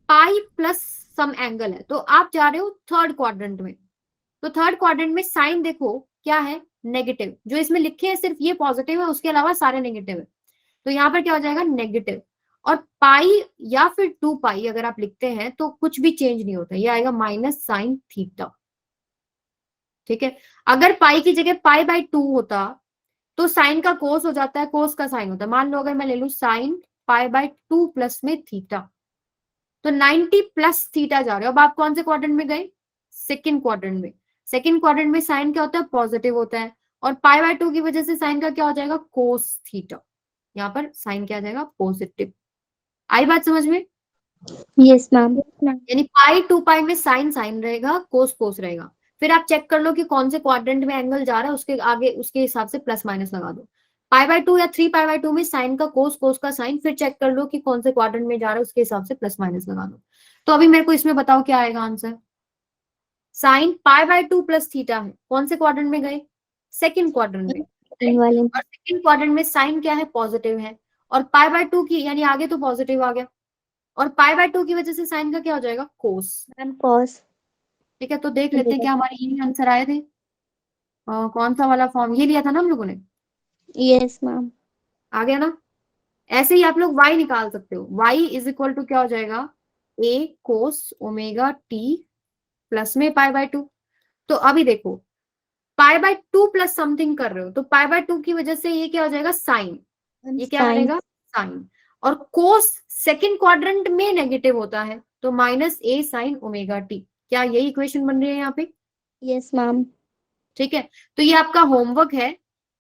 pi plus some angle है, तो आप जा रहे हो थर्ड क्वाड्रेंट में, तो थर्ड क्वाड्रेंट में साइन देखो क्या है, नेगेटिव। जो इसमें लिखे हैं सिर्फ ये पॉजिटिव है, उसके अलावा सारे नेगेटिव है, तो यहाँ पर क्या हो जाएगा, नेगेटिव। और पाई या फिर 2π अगर आप लिखते हैं तो कुछ भी चेंज नहीं होता, ये आएगा माइनस साइन थीटा। ठीक है, अगर पाई की जगह π/2 होता तो साइन का कोस हो जाता है, कोस का साइन होता है। मान लो अगर मैं ले लू साइन π/2 प्लस में थीटा, तो 90 प्लस थीटा जा रहे हो। अब आप कौन से क्वाड्रेंट में गए, सेकंड क्वाड्रेंट में। सेकंड क्वाड्रेंट में साइन क्या होता है, पॉजिटिव होता है, और π/2 की वजह से साइन का क्या हो जाएगा, कोस थीटा। यहाँ पर साइन क्या आ जाएगा, पॉजिटिव। आई बात समझ में? Yes ma'am. यानी π/2π में साइन साइन रहेगा, कोस कोस रहेगा। फिर आप चेक कर लो कि कौन से क्वाड्रेंट में एंगल जा रहा है, उसके आगे उसके हिसाब से प्लस माइनस लगा दो। π/2 या 3π/2 में साइन का कोस, कोस का साइन, फिर चेक कर लो कि कौन से क्वाड्रेंट में जा रहा है, उसके हिसाब से प्लस माइनस लगा दो। तो अभी मेरे को इसमें बताओ क्या आएगा आंसर। साइन π/2 प्लस थीटा है, कौन से क्वाड्रेंट में गए, सेकंड क्वाड्रेंट में, और सेकंड क्वाड्रेंट में साइन क्या है, पॉजिटिव है, और π/2 की यानी आगे तो पॉजिटिव आ गया, और π/2 की वजह से साइन का क्या हो जाएगा, कोस। Ma'am cos. ठीक है, तो देख लेते हैं क्या हमारे यही आंसर आए थे। कौन सा वाला फॉर्म, ये लिया था ना हम लोगों ने, यस मैम। आ गया ना। ऐसे ही आप लोग y निकाल सकते हो, y इज इक्वल टू क्या हो जाएगा, a cos omega t plus में π/2। तो अभी देखो π/2 प्लस समथिंग कर रहे हो, तो π/2 की वजह से ये क्या हो जाएगा, साइन, ये क्या बनेगा, साइन। और कोस सेकंड क्वाड्रेंट में नेगेटिव होता है, तो minus a sine omega t। क्या यही इक्वेशन बन रही है यहाँ पे? Yes ma'am. ठीक है, तो ये आपका होमवर्क है,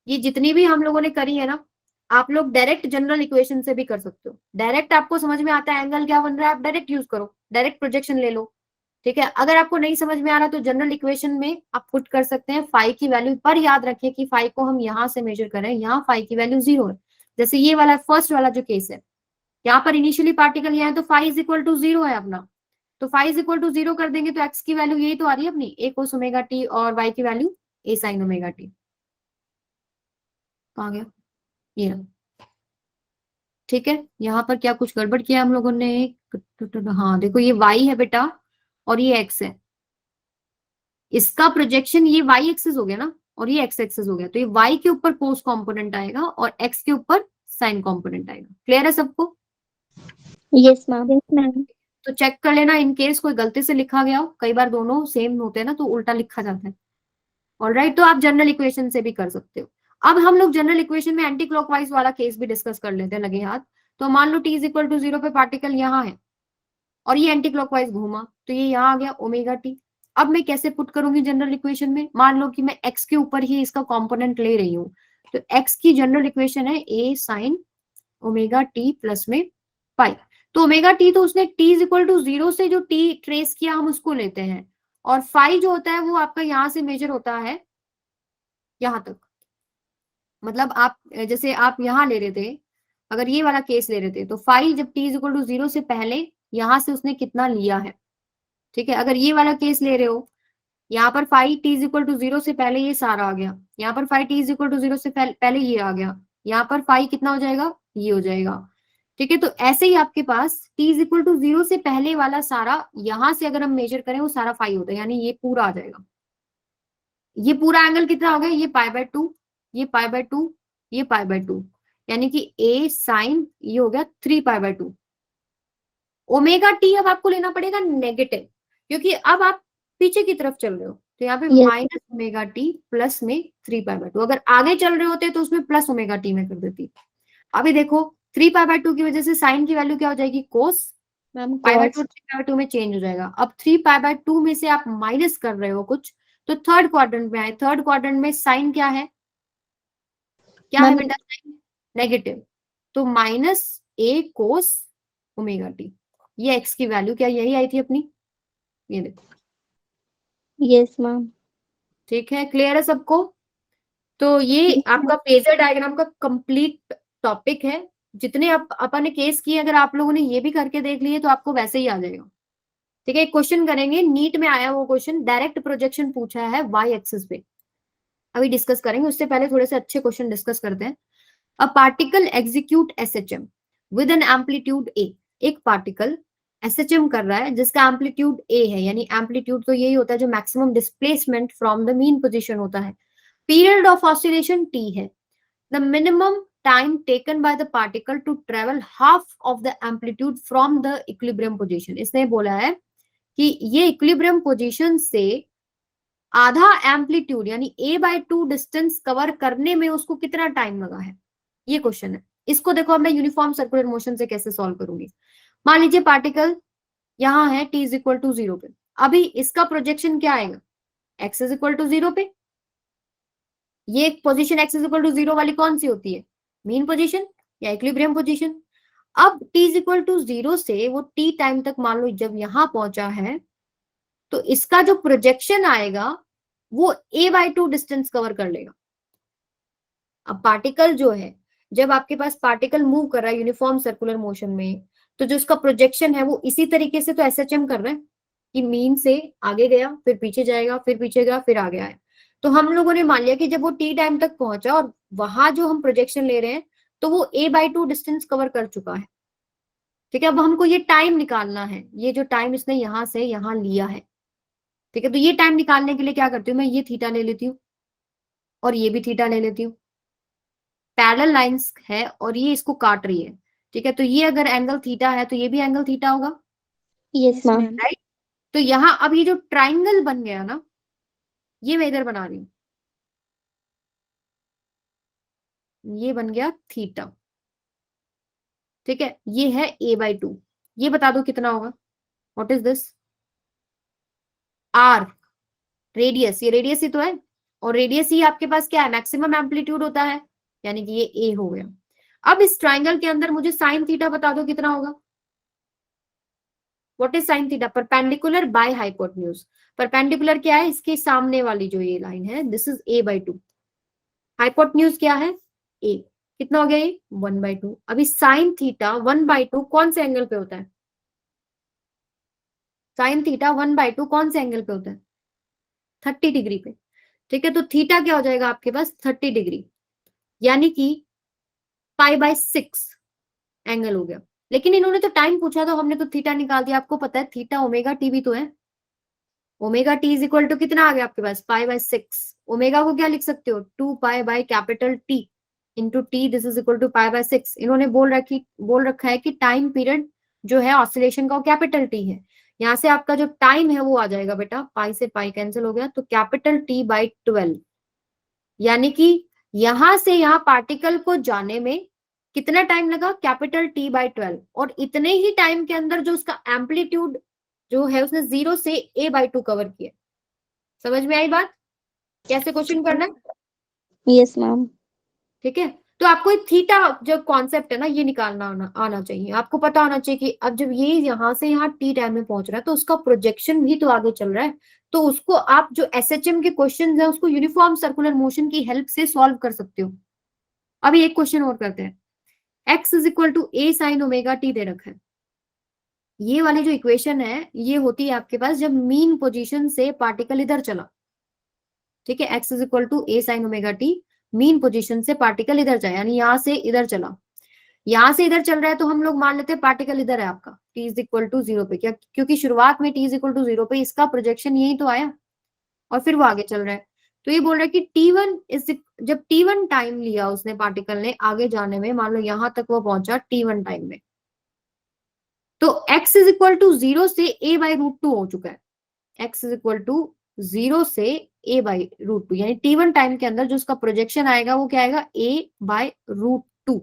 ये जितनी भी हम लोगों ने करी है ना, आप लोग डायरेक्ट जनरल इक्वेशन से भी कर सकते हो। डायरेक्ट आपको समझ में आता है एंगल क्या बन रहा है, आप डायरेक्ट यूज करो, डायरेक्ट प्रोजेक्शन ले लो। ठीक है, अगर आपको नहीं समझ में आ रहा तो जनरल इक्वेशन में आप पुट कर सकते हैं फाई की वैल्यू, पर याद रखिए कि फाई को हम यहाँ से मेजर करें, यहाँ फाई की वैल्यू 0 है। जैसे ये वाला फर्स्ट वाला जो केस है, यहाँ पर इनिशियली पार्टिकल यहाँ है, तो फाई इज इक्वल टू 0 है अपना, तो फाई इज इक्वल टू 0 कर देंगे तो एक्स की वैल्यू यही तो आ रही है अपनी, a कोस ओमेगा टी, और y की value a sine omega T. कहाँ गया ये रहा। ठीक है, यहाँ पर क्या कुछ गड़बड़ किया हम लोगों ने, हाँ देखो ये y है बेटा, और ये x है, इसका प्रोजेक्शन ये y एक्सिस हो गया ना, और ये x एक्सिस हो गया, तो ये y के ऊपर कोस कंपोनेंट आएगा और x के ऊपर साइन कंपोनेंट आएगा। क्लियर है सबको? Yes ma'am. तो चेक कर लेना इन केस कोई गलती से लिखा गया हो, कई बार दोनों सेम होते हैं ना तो उल्टा लिखा जाता है। ऑलराइट, तो आप जनरल इक्वेशन से भी कर सकते हो। अब हम लोग जनरल इक्वेशन में एंटी क्लॉकवाइज वाला केस भी डिस्कस कर लेते हैं, लगे हाथ। तो मान लो t इज इक्वल टू 0 पे पार्टिकल यहाँ है और ये एंटी क्लॉकवाइज घूमा, तो ये यहाँ आ गया ओमेगा टी। अब मैं कैसे पुट करूंगी जनरल इक्वेशन में, मान लो कि मैं x के ऊपर ही इसका कॉम्पोनेंट ले रही हूँ, तो x की जनरल इक्वेशन है a sine omega T plus में पाई। तो ओमेगा टी तो उसने t इज इक्वल टू 0 से जो t ट्रेस किया हम उसको लेते हैं, और फाई जो होता है वो आपका यहाँ से मेजर होता है यहाँ तक। मतलब आप जैसे आप यहाँ ले रहे थे, अगर ये वाला केस ले रहे थे, तो फाई जब t इज इक्वल टू 0 से पहले यहाँ से उसने कितना लिया है। ठीक है, अगर ये वाला केस ले रहे हो, यहाँ पर phi t is equal to 0 से पहले ये सारा आ गया, यहाँ पर phi t is equal to 0 से पहले ये आ गया, यहाँ पर फाई कितना हो जाएगा, ये हो जाएगा। ठीक है, तो ऐसे ही आपके पास t इज इक्वल टू 0 से पहले वाला सारा यहाँ से अगर हम मेजर करें वो सारा फाई होता है, यानी ये पूरा आ जाएगा। ये पूरा एंगल कितना हो गया, ये π/2, ये π/2, ये π/2, यानी कि a साइन ये हो गया 3π/2। ओमेगा टी अब आपको लेना पड़ेगा नेगेटिव, क्योंकि अब आप पीछे की तरफ चल रहे हो, तो यहाँ पे माइनस ओमेगा टी प्लस में 3π/2। अगर आगे चल रहे होते तो उसमें प्लस ओमेगा टी में कर देती। अभी देखो 3π/2 की वजह से साइन की वैल्यू क्या हो जाएगी, कोस, π/2 3π/2 में चेंज हो जाएगा। अब 3π/2 में से आप माइनस कर रहे हो कुछ, तो थर्ड क्वाड्रेंट में आए, थर्ड क्वाड्रेंट में साइन क्या है, क्या है मैम बेटा साइन? नेगेटिव। तो -a cos ओमेगा टी, ये x की वैल्यू क्या यही आई थी अपनी, ये देखो। Yes ma'am. ठीक है, क्लियर है सबको? तो ये आपका फेजर डायग्राम का कंप्लीट टॉपिक है। जितने अपन ने केस किए, अगर आप लोगों ने ये भी करके देख लिए तो आपको वैसे ही आ जाएगा। ठीक है, एक क्वेश्चन करेंगे, नीट में आया वो क्वेश्चन, डायरेक्ट प्रोजेक्शन पूछा है वाई एक्सिस पे, अभी डिस्कस करेंगे। उससे पहले थोड़े से अच्छे क्वेश्चन डिस्कस करते हैं। A particle execute SHM with an amplitude A, एक पार्टिकल एसएचएम कर रहा है जिसका एम्पलीट्यूड ए है, यानी एम्पलीट्यूड तो यही होता है जो maximum displacement from the mean position होता है। पीरियड ऑफ ऑसिलेशन टी है। The minimum time taken by the particle to travel half of the amplitude from the equilibrium position. इसने बोला है कि ये इक्विलिब्रियम पोजीशन से आधा एम्पलीट्यूड यानी a/2 डिस्टेंस कवर करने में उसको कितना टाइम लगा है, ये क्वेश्चन है। इसको देखो अब मैं यूनिफॉर्म सर्कुलर मोशन से कैसे सॉल्व करूंगी। मान लीजिए पार्टिकल यहाँ है t इज इक्वल टू 0 पे, अभी इसका प्रोजेक्शन क्या आएगा, x इज इक्वल टू 0 पे। ये position x is equal to 0 वाली कौन सी होती है, मीन पोजीशन या इक्विलिब्रियम पोजीशन। अब t इज इक्वल टू 0 से वो t टाइम तक मान लो जब यहां पहुंचा है, तो इसका जो प्रोजेक्शन आएगा वो a/2 डिस्टेंस कवर कर लेगा। अब पार्टिकल जो है, जब आपके पास पार्टिकल मूव कर रहा है यूनिफॉर्म सर्कुलर मोशन में, तो जो उसका प्रोजेक्शन है वो इसी तरीके से तो एसएचएम कर रहा है कि मीन से आगे गया, फिर पीछे जाएगा, फिर पीछे गया, फिर आगे आया। तो हम लोगों ने मान लिया कि जब वो टी टाइम तक पहुंचा और वहां जो हम प्रोजेक्शन ले रहे हैं, तो वो a/2 डिस्टेंस कवर कर चुका है। ठीक है, अब हमको ये टाइम निकालना है, ये जो टाइम इसने यहां से यहां लिया है। ठीक है, तो ये टाइम निकालने के लिए क्या करती हूँ मैं, ये थीटा ले लेती हूँ और ये भी थीटा ले लेती हूँ। पैरेलल लाइंस है और ये इसको काट रही है। ठीक है, तो ये अगर एंगल थीटा है तो ये भी एंगल थीटा होगा, यस मैम। राइट। तो यहाँ अब ये जो ट्राइंगल बन गया ना, ये मैं इधर बना रही हूँ, ये बन गया थीटा। ठीक है, ये है a/2, ये बता दो कितना होगा, what is this, R, radius, ये रेडियस ही तो है, और रेडियस ही आपके पास क्या है, मैक्सिमम एम्पलीट्यूड होता है, यानी कि ये a हो गया। अब इस ट्राइंगल के अंदर मुझे साइन थीटा बता दो कितना होगा, what is sine theta, perpendicular by hypotenuse. Perpendicular क्या है, इसके सामने वाली जो ये लाइन है, दिस इज a/2। हाइपोटेन्यूज क्या है, a, कितना हो गया ये 1/2। अभी साइन थीटा 1/2 कौन से एंगल पे होता है, साइन थीटा 1/2 कौन से एंगल पे होता है, 30 डिग्री पे। ठीक है, तो थीटा क्या हो जाएगा आपके पास 30 डिग्री, यानी कि π/6 एंगल हो गया। लेकिन इन्होंने तो टाइम पूछा, तो हमने तो थीटा निकाल दिया। आपको पता है थीटा ओमेगा टी भी तो है, omega t is equal to कितना आ गया आपके पास π/6। ओमेगा को क्या लिख सकते हो, 2π/T into T, this is equal to π/6। इन्होंने बोल रखा है कि टाइम पीरियड जो है ऑसिलेशन का वो कैपिटल टी है। यहाँ से आपका जो टाइम है वो आ जाएगा बेटा, पाई से पाई कैंसिल हो गया, तो कैपिटल T/12, यानी कि यहां से यहाँ पार्टिकल को जाने में कितना टाइम लगा, कैपिटल T/12, और इतने ही टाइम के अंदर जो उसका एम्पलीट्यूड जो है उसने 0 से a/2 कवर किया। समझ में आई बात, कैसे क्वेश्चन करना है। Yes ma'am. ठीक है, तो आपको थीटा जो कॉन्सेप्ट है ना, ये निकालना आना चाहिए। आपको पता होना चाहिए कि अब जब ये यहाँ से यहाँ टी टाइम में पहुंच रहा है, तो उसका प्रोजेक्शन भी तो आगे चल रहा है। तो उसको आप जो एसएचएम के क्वेश्चन है उसको यूनिफॉर्म सर्कुलर मोशन की हेल्प से सॉल्व कर सकते हो। अभी एक क्वेश्चन और करते हैं, x is equal to a sine omega T दे रखा है। ये वाली जो इक्वेशन है ये होती है आपके पास जब मीन पोजीशन से पार्टिकल इधर चला। ठीक है, x is equal to a sine omega t, mean position से पार्टिकल इधर जाए, यानी यहां से इधर चला, यहां से इधर चल रहा है, तो हम लोग मान लेते हैं पार्टिकल इधर है आपका t इज इक्वल टू 0 पे, क्या, क्योंकि शुरुआत में t इज इक्वल टू 0 पे इसका प्रोजेक्शन यही तो आया और फिर वो आगे चल रहा है। तो ये बोल रहा है कि t1 इज, जब t1 टाइम लिया उसने पार्टिकल ने आगे जाने में, मान लो यहां तक वो पहुंचा t1 टाइम में, तो x इज इक्वल टू 0 से a/√2 हो चुका है। x इज इक्वल टू 0 से a/√2, यानी t1 टाइम के अंदर जो उसका प्रोजेक्शन आएगा वो क्या आएगा, a/√2।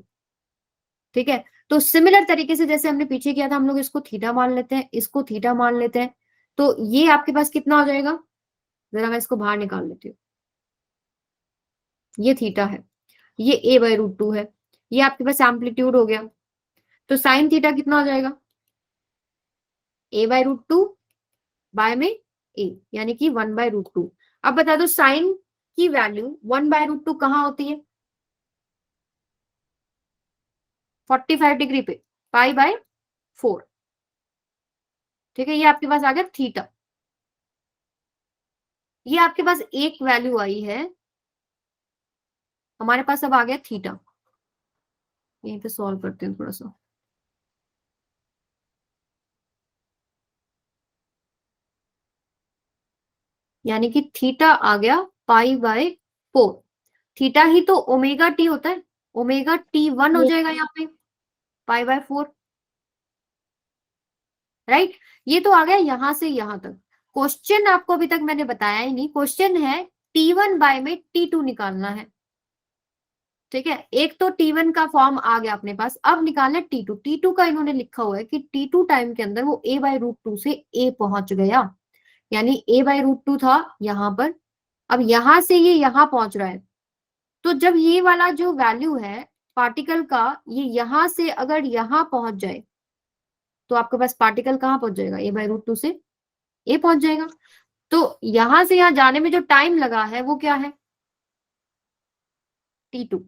ठीक है, तो सिमिलर तरीके से जैसे हमने पीछे किया था, हम लोग इसको थीटा मान लेते हैं, इसको थीटा मान लेते हैं, तो ये आपके पास कितना हो जाएगा, जरा मैं इसको बाहर निकाल लेती हूँ, ये थीटा है। ये a/√2 है, ये आपके पास एम्पलीट्यूड हो गया। तो साइन थीटा कितना हो जाएगा, a/√2 बाय में a, यानी कि 1/√2। अब बता दो साइन की वैल्यू 1/√2 कहाँ होती है, 45 डिग्री पे, π/4। ठीक है, ये आपके पास आ गया थीटा। ये आपके पास एक वैल्यू आई है, हमारे पास अब आ गया थीटा। यहीं पे सॉल्व करते हैं थोड़ा सा। यानी कि थीटा आ गया π/4। थीटा ही तो ओमेगा टी होता है, ओमेगा T1 हो Yes. जाएगा यहाँ पे π/4, राइट। ये तो आ गया यहां से यहां तक। क्वेश्चन आपको अभी तक मैंने बताया ही नहीं, क्वेश्चन है T1 बाय में T2 निकालना है। ठीक है, एक तो T1 का फॉर्म आ गया अपने पास, अब निकालना T2। T2 का इन्होंने लिखा हुआ है कि T2 टाइम के अंदर वो a/√2 से a पहुंच गया, यानी a/√2 था यहां पर, अब यहां से ये यहां पहुंच रहा है। तो जब ये वाला जो वैल्यू है पार्टिकल का, ये यहां से अगर यहां पहुंच जाए तो आपके पास पार्टिकल कहां पहुंच जाएगा, a/√2 से a पहुंच जाएगा। तो यहां से यहां जाने में जो टाइम लगा है वो क्या है, T2।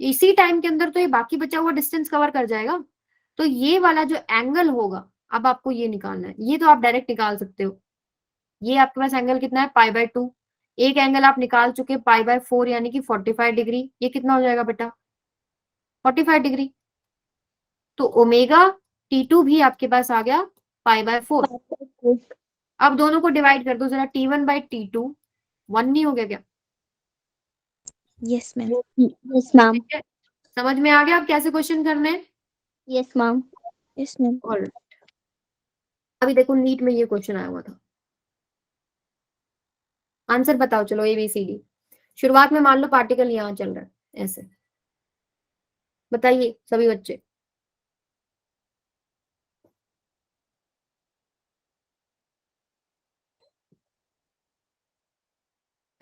इसी टाइम के अंदर तो ये बाकी बचा हुआ डिस्टेंस कवर कर जाएगा। तो ये वाला जो एंगल होगा, अब आपको ये निकालना है, ये तो आप डायरेक्ट निकाल सकते हो। ये आपके पास एंगल कितना है, π/2। एक एंगल आप निकाल चुके π/4 यानी कि 45 डिग्री। ये कितना हो जाएगा बेटा, 45 डिग्री। तो ओमेगा T2 भी आपके पास आ गया π/4। अब दोनों को डिवाइड कर दो जरा, T1/T2 1 नहीं हो गया क्या, यस मैम। Yes, ma'am. ठीक है। समझ में आ गया अब कैसे क्वेश्चन करने हैं। Yes, ma'am. Yes ma'am. और अभी देखो नीट में ये क्वेश्चन आया हुआ था, आंसर बताओ चलो ABCD। शुरुआत में मान लो पार्टिकल यहाँ चल रहा है ऐसे, बताइए सभी बच्चे।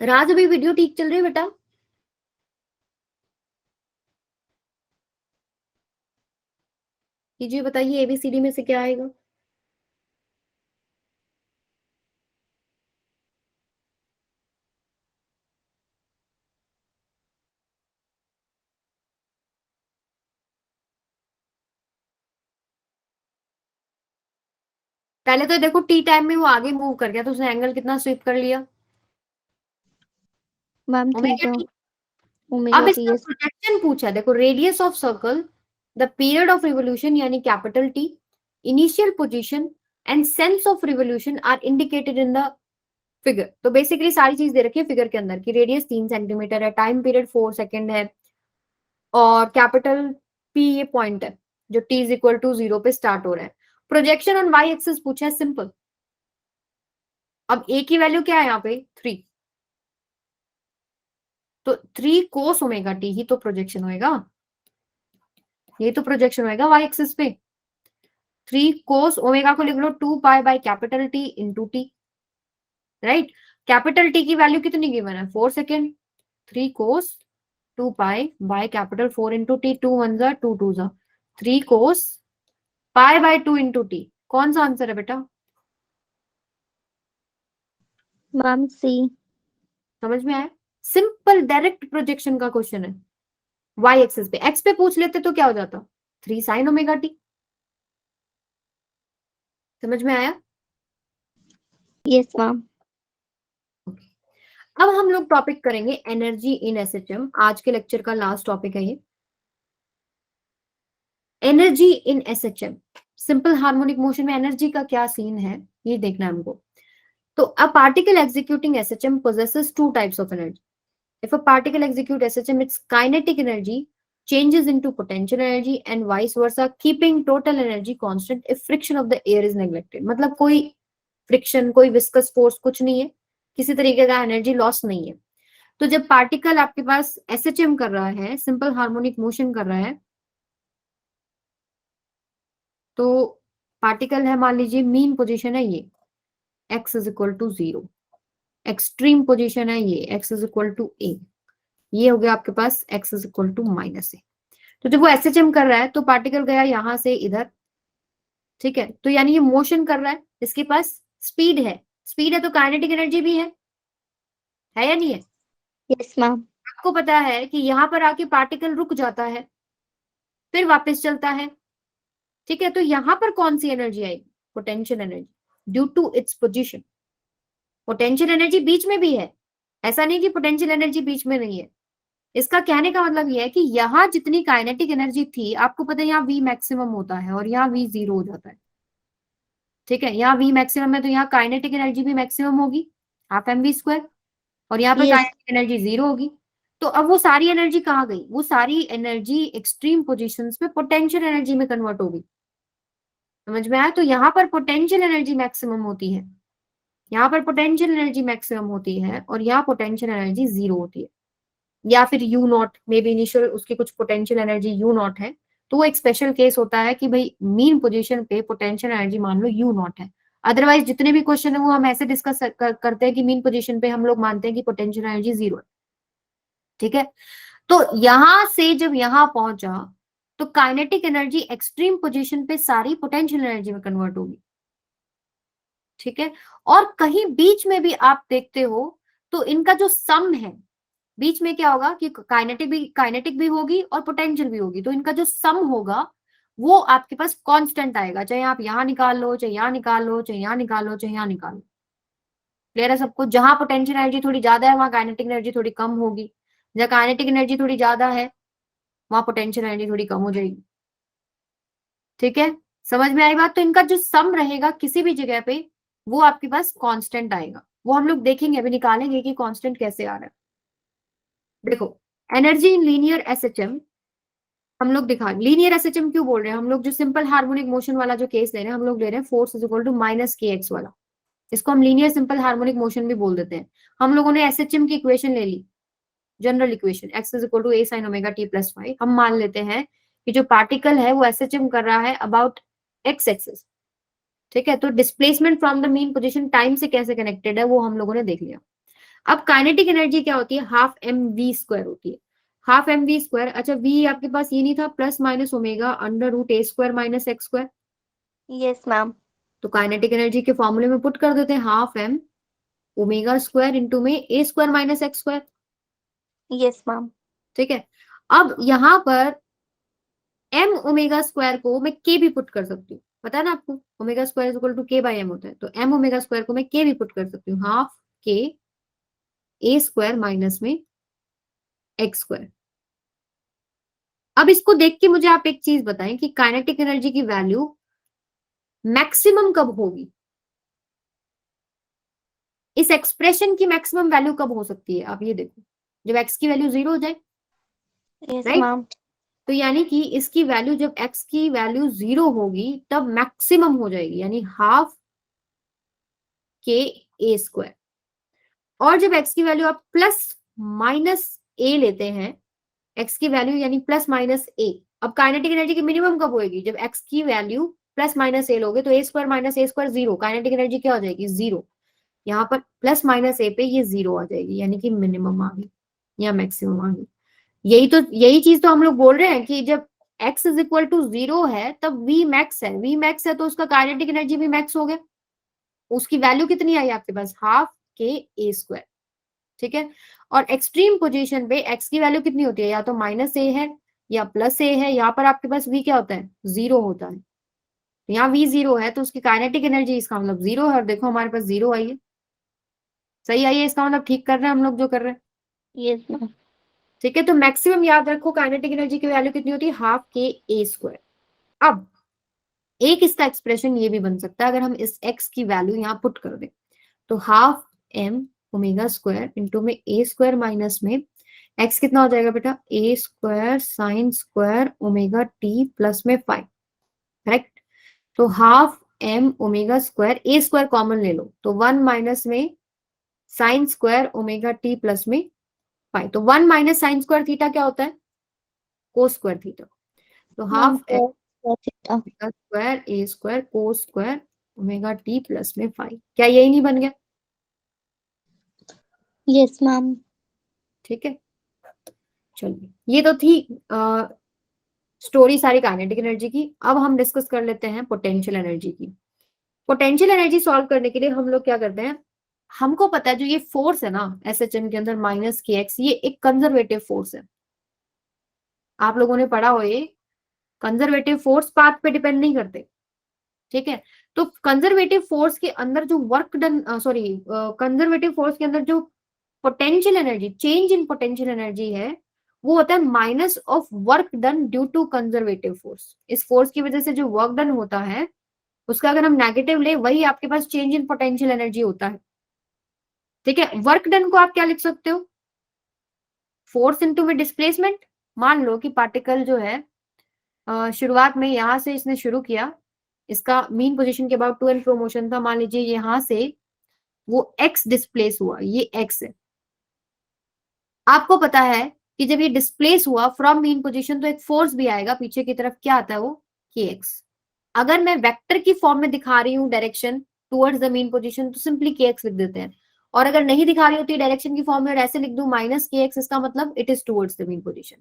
राज अभी वीडियो ठीक चल रही है बेटा, कीजिए बताइए ABCD में से क्या आएगा। पहले तो देखो टी टाइम में वो आगे मूव कर गया तो उसने एंगल कितना स्वीप कर लिया, ma'am omega theta. T. Omega अब T. इसका Yes. प्रोजेक्शन पूछा, देखो radius of circle, the period of revolution यानी capital T, initial position and sense of revolution are indicated in the figure. तो बेसिकली सारी चीज दे रखी है फिगर के अंदर कि रेडियस 3 सेंटीमीटर है, टाइम पीरियड 4 सेकेंड है, और कैपिटल P ये पॉइंट है जो T इज इक्वल टू 0 पे स्टार्ट हो रहा है। प्रोजेक्शन ऑन वाई एक्सिस पूछा है, सिंपल। अब A की वैल्यू क्या है यहाँ पे 3, तो 3 कोस ओमेगा टी ही तो प्रोजेक्शन होएगा, ये तो प्रोजेक्शन होएगा वाई एक्सिस पे। 3 कोस ओमेगा को लिख लो 2 pi by capital T into T, right. Capital T की वैल्यू कितनी गिवन है 4 second, 3 cos 2 pi by capital 4 into T, 2 1 जा 2 2 जा 3 कोस पाई बाय 2 इंटू टी। कौन सा आंसर है बेटा, Ma'am C. समझ में आया, सिंपल डायरेक्ट प्रोजेक्शन का क्वेश्चन है। वाई एक्सिस पे, एक्स पे पूछ लेते तो क्या हो जाता 3 साइन ओमेगा टी। समझ में आया। Yes, ma'am. अब हम लोग टॉपिक करेंगे एनर्जी इन एसएचएम, आज के लेक्चर का लास्ट टॉपिक है ये, energy in SHM. Simple harmonic motion में एनर्जी का क्या सीन है ये देखना है हमको। तो a particle executing SHM possesses two types of energy. If a particle execute SHM, its kinetic energy changes into potential energy and vice versa, keeping total energy constant if friction of the air is neglected. मतलब कोई friction, कोई viscous force कुछ नहीं है, किसी तरीके का energy loss नहीं है। तो जब पार्टिकल आपके पास SHM कर रहा है, सिंपल हार्मोनिक मोशन कर रहा है, तो पार्टिकल है मान लीजिए मीन पोजीशन है ये x is equal to 0, extreme position है ये x is equal to a, ये हो गया आपके पास x is equal to -a। तो जब वो SHM कर रहा है तो पार्टिकल गया यहां से इधर, ठीक है, तो यानी ये मोशन कर रहा है, इसके पास स्पीड है, स्पीड है तो काइनेटिक एनर्जी भी है या नहीं है? Yes, ma'am. आपको पता है कि यहां पर आके पार्टिकल रुक जाता है फिर वापस चलता है, ठीक है, तो यहां पर कौन सी एनर्जी आएगी? Potential energy, due to its position. Potential energy बीच में भी है, ऐसा नहीं कि पोटेंशियल एनर्जी बीच में नहीं है। इसका कहने का मतलब यह है कि यहाँ जितनी काइनेटिक एनर्जी थी, आपको पता है यहाँ V मैक्सिमम होता है और यहाँ V 0 हो जाता है, ठीक है, यहाँ V मैक्सिमम है तो यहाँ काइनेटिक एनर्जी भी मैक्सिमम होगी, हाफ mv², और यहाँ पर Yes. काइनेटिक एनर्जी 0 होगी। तो अब वो सारी एनर्जी कहाँ गई? वो सारी एनर्जी एक्सट्रीम पोजीशंस पे पोटेंशियल एनर्जी में कन्वर्ट होगी। समझ में आया? तो यहाँ पर पोटेंशियल एनर्जी मैक्सिमम होती है, यहाँ पर पोटेंशियल एनर्जी मैक्सिमम होती है और यहाँ पोटेंशियल एनर्जी 0 होती है, या फिर U0 में भी इनिशियल उसकी कुछ पोटेंशियल एनर्जी U0 है, तो वो एक स्पेशल केस होता है कि भाई मीन पोजीशन पे पोटेंशियल एनर्जी मान लो U0 है। अदरवाइज जितने भी क्वेश्चन है वो हम ऐसे डिस्कस करते हैं कि मीन पोजीशन पे हम लोग मानते हैं कि पोटेंशियल एनर्जी 0 है, ठीक है। तो यहां से जब यहां पहुंचा तो काइनेटिक एनर्जी एक्सट्रीम पोजीशन पे सारी पोटेंशियल एनर्जी में कन्वर्ट होगी, ठीक है। और कहीं बीच में भी आप देखते हो तो इनका जो सम है, बीच में क्या होगा कि काइनेटिक भी होगी और पोटेंशियल भी होगी, तो इनका जो सम होगा वो आपके पास कांस्टेंट आएगा, चाहे आप यहां निकाल लो, चाहे यहां निकाल लो, चाहे यहां निकाल लो, चाहे यहां निकाल लो। क्लियर है सबको? जहां पोटेंशियल एनर्जी थोड़ी ज्यादा है वहां काइनेटिक एनर्जी थोड़ी कम होगी, जहां काइनेटिक एनर्जी थोड़ी ज्यादा है वहां पोटेंशियल एनर्जी थोड़ी कम हो जाएगी, ठीक है। समझ में आई बात? तो इनका जो सम रहेगा किसी भी जगह पे वो आपके पास कांस्टेंट आएगा, वो हम लोग देखेंगे, अभी निकालेंगे कि कांस्टेंट कैसे आ रहा है। देखो, एनर्जी इन लीनियर एसएचएम हम लोग दिखा, लीनियर एसएचएम क्यों बोल रहे हैं हम लोग? जो सिंपल हार्मोनिक मोशन वाला जो केस ले रहे हैं, हम लोग ले रहे हैं force is equal to -kx वाला, इसको हम लीनियर सिंपल हार्मोनिक मोशन भी बोल देते हैं। हम लोगों ने एसएचएम की इक्वेशन ले ली, general equation x is equal to a sin omega t plus five. हम मान लेते हैं कि जो पार्टिकल है वो एसएचएम कर रहा है अबाउट x एक्सिस, ठीक है। तो displacement from the mean position time से कैसे कनेक्टेड है वो हम लोगों ने देख लिया। अब काइनेटिक एनर्जी क्या होती है? हाफ mv² होती है, हाफ mv²। अच्छा, v आपके पास ये नहीं था, plus minus omega under root a² minus x²। Yes, ma'am. तो काइनेटिक एनर्जी के फॉर्मूले में पुट कर देते हैं, हाफ m ओमेगा² इंटू में a² minus x², Yes, ma'am. ठीक है। अब यहाँ पर m ओमेगा² को मैं k भी पुट कर सकती हूँ, पता है ना आपको, ओमेगा² is equal to k by m होता है, तो m ओमेगा² को मैं k भी पुट कर सकती हूँ, हाफ k a² माइनस में x²। अब इसको देख के मुझे आप एक चीज बताएं कि काइनेटिक एनर्जी की वैल्यू मैक्सिमम कब होगी? इस एक्सप्रेशन की मैक्सिमम वैल्यू कब हो सकती है? आप ये देखो, जब x की वैल्यू 0 हो जाए, Yes, राइट? ma'am. तो यानी कि इसकी वैल्यू, जब x की वैल्यू 0 होगी तब मैक्सिमम हो जाएगी, यानी हाफ k a²। और जब x की वैल्यू आप प्लस माइनस a लेते हैं, x की वैल्यू यानी प्लस माइनस a, अब काइनेटिक एनर्जी की मिनिमम कब होगी? जब x की वैल्यू प्लस माइनस a लोगे तो a² minus a² 0, kinetic energy क्या हो जाएगी? 0। यहाँ पर प्लस माइनस a पे ये 0 आ जाएगी, यानी कि मिनिमम आ गई या मैक्सिमम आ गई। यही चीज तो हम लोग बोल रहे हैं कि जब x इज इक्वल टू 0 है तब v मैक्स है, v मैक्स है तो उसका काइनेटिक एनर्जी भी मैक्स हो गया। उसकी वैल्यू कितनी आई आपके पास? हाफ k a², ठीक है। और एक्सट्रीम पोजीशन पे x की वैल्यू कितनी होती है? या तो माइनस a है या प्लस a है, यहाँ पर आपके पास v क्या होता है? 0 होता है। यहाँ v 0 है तो उसकी काइनेटिक एनर्जी, इसका मतलब 0 है, और देखो हमारे पास 0 आई है, सही आई है, इसका मतलब ठीक कर रहे हैं हम लोग जो कर रहे हैं, Yes, ma'am. ठीक है। तो मैक्सिमम याद रखो, काइनेटिक एनर्जी की वैल्यू कितनी होती है? Half k a²। अब एक इसका एक्सप्रेशन ये भी बन सकता है, अगर हम इस x की वैल्यू यहाँ पुट कर दें, तो हाफ m ओमेगा² इंटू में a² माइनस में x कितना हो जाएगा बेटा? a² sin² omega t plus में 5, करेक्ट। तो हाफ m ओमेगा² a² कॉमन ले लो, तो 1 माइनस में sin² ओमेगा t प्लस में 5, तो 1 माइनस sin² थीटा क्या होता है? cos² theta. तो हाफ m ओमेगा² a² cos² omega t plus में 5, क्या यही नहीं बन गया? Yes, ma'am. ठीक है। चलिए, ये तो थी स्टोरी सारी काइनेटिक एनर्जी की। अब हम डिस्कस कर लेते हैं पोटेंशियल एनर्जी की। पोटेंशियल एनर्जी सॉल्व करने के लिए हम लोग क्या करते हैं, हमको पता है जो ये फोर्स है ना SHM के अंदर माइनस के एक्स, ये एक कंजर्वेटिव फोर्स है। आप लोगों ने पढ़ा हो ये, कंजर्वेटिव फोर्स पाथ पे डिपेंड नहीं करते, ठीक है। तो कंजर्वेटिव फोर्स के अंदर जो work done, sorry, conservative force के अंदर जो potential energy, change in potential energy है, वो होता है minus of work done due to conservative force. इस फोर्स की वजह से जो वर्क डन होता है उसका अगर हम नेगेटिव ले, वही आपके पास चेंज इन पोटेंशियल एनर्जी होता है, ठीक है। वर्क डन को आप क्या लिख सकते हो, फोर्स इनटू में डिस्प्लेसमेंट। मान लो कि पार्टिकल जो है शुरुआत में यहां से इसने शुरू किया, इसका मीन पोजीशन के about to and fro motion था, मान लीजिए यहां से वो एक्स डिस्प्लेस हुआ, ये एक्स है। आपको पता है कि जब ये डिस्प्लेस हुआ फ्रॉम मीन पोजीशन तो एक फोर्स भी आएगा पीछे की तरफ, क्या आता है वो, के एक्स। अगर मैं वेक्टर की फॉर्म में दिखा रही हूँ direction towards the mean position तो सिंपली के एक्स लिख देते हैं, और अगर नहीं दिखा रही होती डायरेक्शन की फॉर्म में और ऐसे लिख दूं माइनस के एक्स, इसका मतलब it is towards the mean position.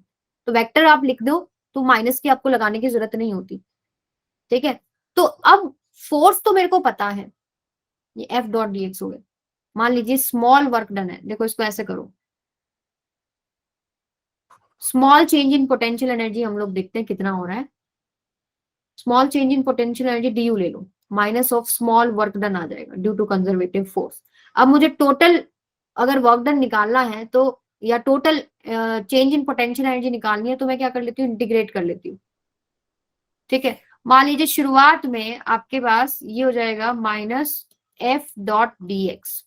तो वेक्टर आप लिख दो तो माइनस की आपको लगाने की जरूरत नहीं होती, ठीक है। तो अब फोर्स तो मेरे को पता है, ये एफ डॉट डी एक्स हो गया। मान लीजिए स्मॉल वर्क डन है, देखो इसको ऐसे करो, small change in potential energy हम लोग देखते हैं कितना हो रहा है। Small change in potential energy D U ले लो, minus of small work done आ जाएगा ड्यू टू कंजर्वेटिव फोर्स। अब मुझे टोटल अगर वर्क डन निकालना है तो, या total change in potential energy निकालनी है तो मैं क्या कर लेती हूँ, इंटीग्रेट कर लेती हूँ, ठीक है। मान लीजिए शुरुआत में आपके पास ये हो जाएगा minus F dot D x,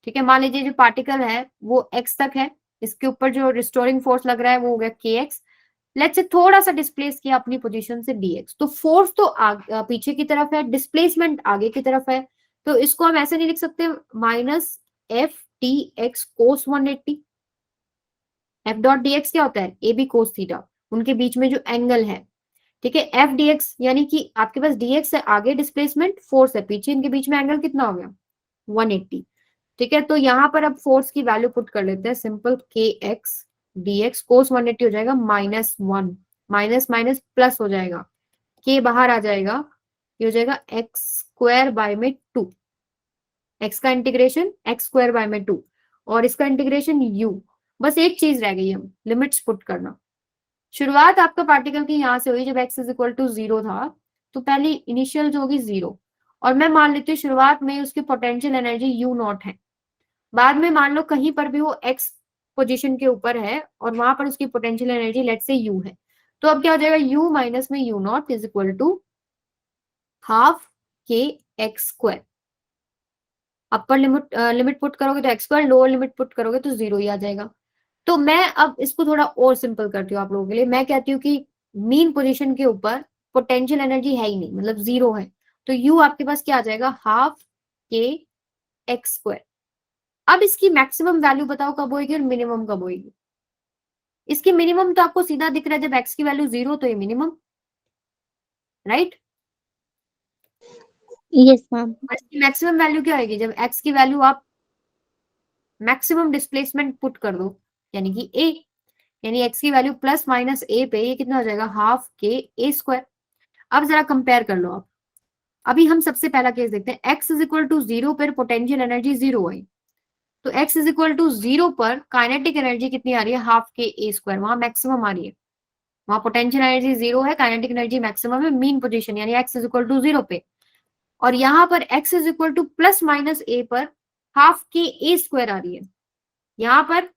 ठीक है। मान लीजिए जो पार्टिकल है वो एक्स तक है, इसके ऊपर जो रिस्टोरिंग फोर्स लग रहा है वो हो गया के एक्स। लेट्स से थोड़ा सा डिस्प्लेस किया अपनी पोजीशन से dx, तो फोर्स तो पीछे की तरफ है, डिस्प्लेसमेंट आगे की तरफ है, तो इसको हम ऐसे नहीं लिख सकते माइनस एफ टी एक्स कोस 180। एफ डॉट डी एक्स क्या होता है, ए बी कोस थीटा, उनके बीच में जो एंगल है, ठीक है। एफ डी एक्स यानी कि आपके पास dx है आगे डिस्प्लेसमेंट, फोर्स है पीछे, इनके बीच में एंगल कितना हो गया 180, ठीक है। तो यहाँ पर अब फोर्स की वैल्यू पुट कर लेते हैं, सिंपल के एक्स dx कोस 180 हो जाएगा -1, माइनस माइनस प्लस हो जाएगा, के बाहर आ जाएगा, ये हो जाएगा एक्स स्क्वायर बाय में 2, एक्स का इंटीग्रेशन एक्स स्क्वायर बाय में 2 और इसका इंटीग्रेशन u। बस एक चीज रह गई, हम लिमिट्स पुट करना। शुरुआत आपका पार्टिकल की यहां से हुई जब x इज इक्वल टू 0 था, तो पहली इनिशियल जो होगी 0, और मैं मान लेती हूँ शुरुआत में उसकी पोटेंशियल एनर्जी u नॉट है। बाद में मान लो कहीं पर भी वो x पोजीशन के ऊपर है और वहां पर उसकी potential energy let say u है, तो अब क्या हो जाएगा, u माइनस में u naught is equal to half k x square. Upper limit put करोगे तो x square, lower limit put करोगे तो 0 ही आ जाएगा। तो मैं अब इसको थोड़ा और सिंपल करती हूँ आप लोगों के लिए। मैं कहती हूँ कि मीन पोजीशन के ऊपर पोटेंशियल एनर्जी है ही नहीं, मतलब 0 है, तो u आपके पास क्या आ जाएगा, हाफ के एक्स स्क्वायर। अब इसकी मैक्सिमम वैल्यू बताओ कब होगी और मिनिमम कब होगी। इसकी मिनिमम तो आपको सीधा दिख रहा है, जब x की वैल्यू 0 तो ये मिनिमम, राइट। Yes, ma'am. इसकी मैक्सिमम वैल्यू क्या होगी, जब x की वैल्यू आप मैक्सिमम डिस्प्लेसमेंट पुट कर दो, यानी कि a, यानी x की वैल्यू प्लस माइनस a पे ये कितना हो जाएगा, हाफ के ए स्क्वायर। अब जरा कंपेयर कर लो आप। अभी हम सबसे पहला केस देखते हैं, x इज इक्वल टू 0 पर पोटेंशियल एनर्जी 0 है, तो x इज इक्वल टू 0 पर काइनेटिक एनर्जी कितनी आ रही है, हाफ के ए स्क्वायर, वहां मैक्सिमम आ रही है, वहां पोटेंशियल एनर्जी 0 है, काइनेटिक एनर्जी मैक्सिमम है मीन पोजीशन यानी x इज इक्वल टू 0 पे, और यहाँ पर x is equal to plus minus a पर हाफ के ए स्क्वायर आ रही है, यहाँ पर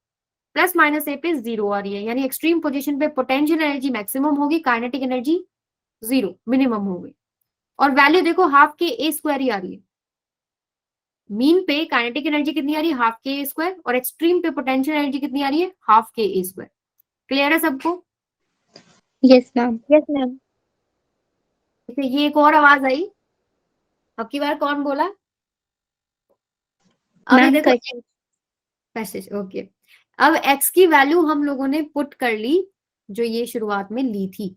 प्लस माइनस ए पे 0 आ रही है, यानी एक्सट्रीम पोजीशन पे पोटेंशियल एनर्जी मैक्सिमम होगी, काइनेटिक एनर्जी 0 मिनिमम होगी, और वैल्यू देखो हाफ के ए स्क्वायर ही आ रही है। मीन पे काइनेटिक एनर्जी कितनी आ रही है, हाफ के ए स्क्वायर, और एक्सट्रीम पे पोटेंशियल एनर्जी कितनी आ रही है, half k a square. Clear है सबको? Yes, ma'am. Yes, ma'am. ये एक और आवाज आई, अब की बार कौन बोला, अभी Ma'am, देखो Kashyap. Passage, okay. अब x की वैल्यू हम लोगों ने पुट कर ली जो ये शुरुआत में ली थी,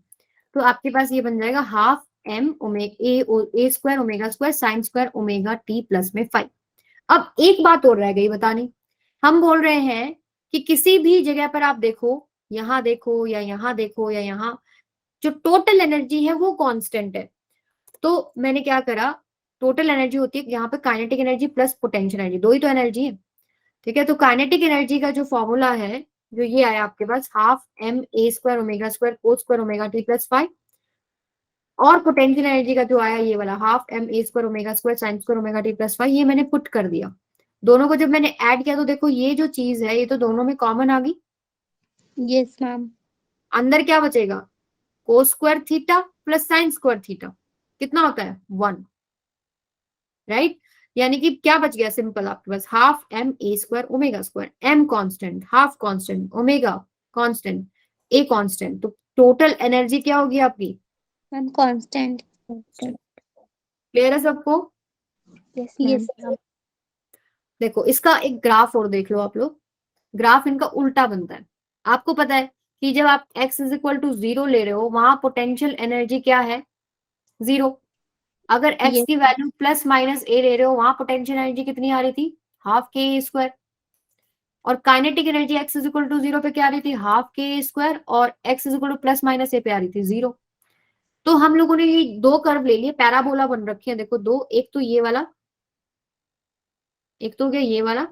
तो आपके पास ये बन जाएगा half m a square omega square sine square omega t plus में 5। अब एक बात और रह गई बतानी, हम बोल रहे हैं कि किसी भी जगह पर आप देखो यहाँ देखो या यहाँ देखो या यहाँ, जो टोटल एनर्जी है वो कांस्टेंट है। तो मैंने क्या करा, टोटल एनर्जी होती है यहाँ पे kinetic energy plus potential energy, दो ही तो एनर्जी है, ठीक है। तो काइनेटिक एनर्जी का जो फॉर्मूला है, जो ये आया आपके पास, half m a square omega square cos square omega T plus 5, और पोटेंशियल एनर्जी का जो आया ये वाला half m a square omega square sine square omega T plus 5, ये मैंने पुट कर दिया। दोनों को जब मैंने ऐड किया तो देखो ये जो चीज है ये तो दोनों में कॉमन आ गई। Yes, ma'am. अंदर क्या बचेगा, cos square theta plus sine square theta, कितना होता है 1, राइट। यानी कि क्या बच गया, सिंपल आपके पास half m a square omega square, m constant, half constant, omega constant, a constant, तो टोटल एनर्जी क्या होगी आपकी, Ma'am, constant. क्लियर है सबको। Yes, yes, ma'am. देखो इसका एक ग्राफ और देख लो आप लोग, ग्राफ इनका उल्टा बनता है। आपको पता है कि जब आप x इज इक्वल टू 0 ले रहे हो, वहां पोटेंशियल एनर्जी क्या है, 0। अगर x Yes. की वैल्यू प्लस माइनस a ले रहे हो, वहां पोटेंशियल एनर्जी कितनी आ रही थी, हाफ के ए स्क्वायर। और kinetic energy x is equal to 0 पे क्या आ रही थी, हाफ के ए स्क्वायर, और x is equal to plus minus a पे आ रही थी 0। तो हम लोगों ने ये दो कर्व ले लिए, पैराबोला बन रखे हैं, देखो दो, एक तो ये वाला, एक तो हो गया ये वाला,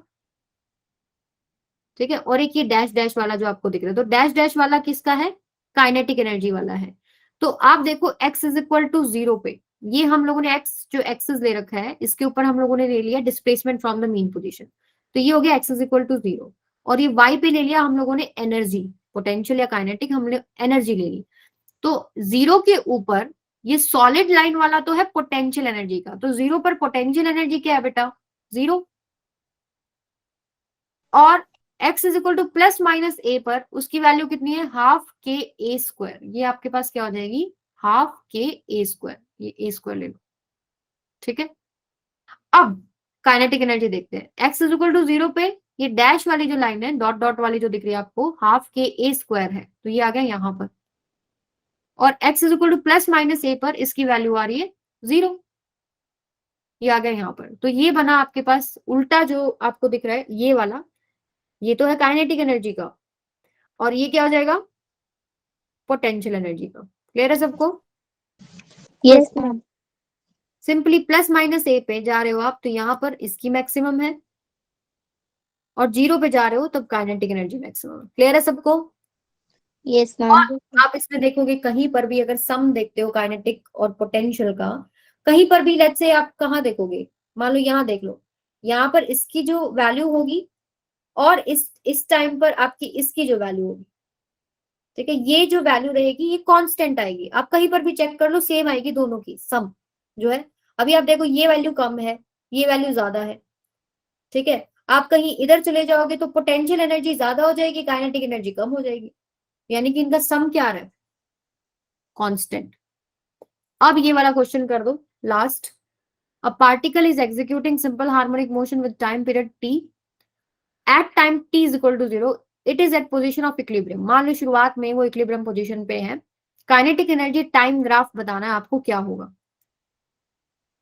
ठीक है, और एक ये डैश डैश वाला जो आपको दिख रहा है। तो डैश डैश वाला किसका है, काइनेटिक एनर्जी वाला है। तो आप देखो x इज इक्वल टू 0 पे, ये हम लोगों ने x जो एक्सिस ले रखा है इसके ऊपर हम लोगों ने ले लिया displacement from the mean position, तो ये हो गया x इज इक्वल टू 0। और ये y पे ले लिया हम लोगों ने एनर्जी, पोटेंशियल या काइनेटिक, हमने एनर्जी ले ली। तो 0 के ऊपर ये सॉलिड लाइन वाला तो है पोटेंशियल एनर्जी का, तो 0 पर पोटेंशियल एनर्जी क्या है बेटा, 0। और x is equal to plus minus a पर उसकी वैल्यू कितनी है, हाफ के ए स्क्वायर, ये आपके पास क्या हो जाएगी, हाफ के ए स्क्वायर, ये ए स्क्वायर ले लो, ठीक है। अब काइनेटिक एनर्जी देखते हैं, x इज इक्वल टू 0 पे ये डैश वाली जो लाइन है, डॉट डॉट वाली जो दिख रही है आपको, हाफ के ए स्क्वायर है, तो ये आ गया यहां पर। और x is equal to plus minus a पर इसकी वैल्यू आ रही है 0, ये आ गया यहाँ पर। तो ये बना आपके पास उल्टा जो आपको दिख रहा है ये वाला, ये तो है काइनेटिक एनर्जी का, और ये क्या हो जाएगा, पोटेंशियल एनर्जी का। क्लियर है सबको। Yes, ma'am. Simply plus minus a पे जा रहे हो आप तो यहाँ पर इसकी मैक्सिमम है, और 0 पे जा रहे हो तब काइनेटिक एनर्जी मैक्सिमम है। क्लियर है सबको। Yes, और ma'am. आप इसमें देखोगे कहीं पर भी अगर सम देखते हो काइनेटिक और पोटेंशियल का, कहीं पर भी लेट्स से आप कहाँ देखोगे, मान लो यहाँ देख लो, यहाँ पर इसकी जो वैल्यू होगी और इस टाइम पर आपकी इसकी जो वैल्यू होगी, ठीक है, ये जो वैल्यू रहेगी ये कांस्टेंट आएगी। आप कहीं पर भी चेक कर लो सेम आएगी दोनों की सम जो है। अभी आप देखो ये वैल्यू कम है, ये वैल्यू ज्यादा है, ठीक है। आप कहीं इधर चले जाओगे तो पोटेंशियल एनर्जी ज्यादा हो जाएगी, काइनेटिक एनर्जी कम हो जाएगी, यानी कि इनका सम क्या आ रहा है, कांस्टेंट। अब ये वाला क्वेश्चन कर दो last. A particle is executing simple harmonic motion with time period t at time t is equal to 0, it is at position of equilibrium. मान लो शुरुआत में वो इक्विलिब्रियम पोजीशन पे है, काइनेटिक एनर्जी टाइम ग्राफ बताना है आपको क्या होगा।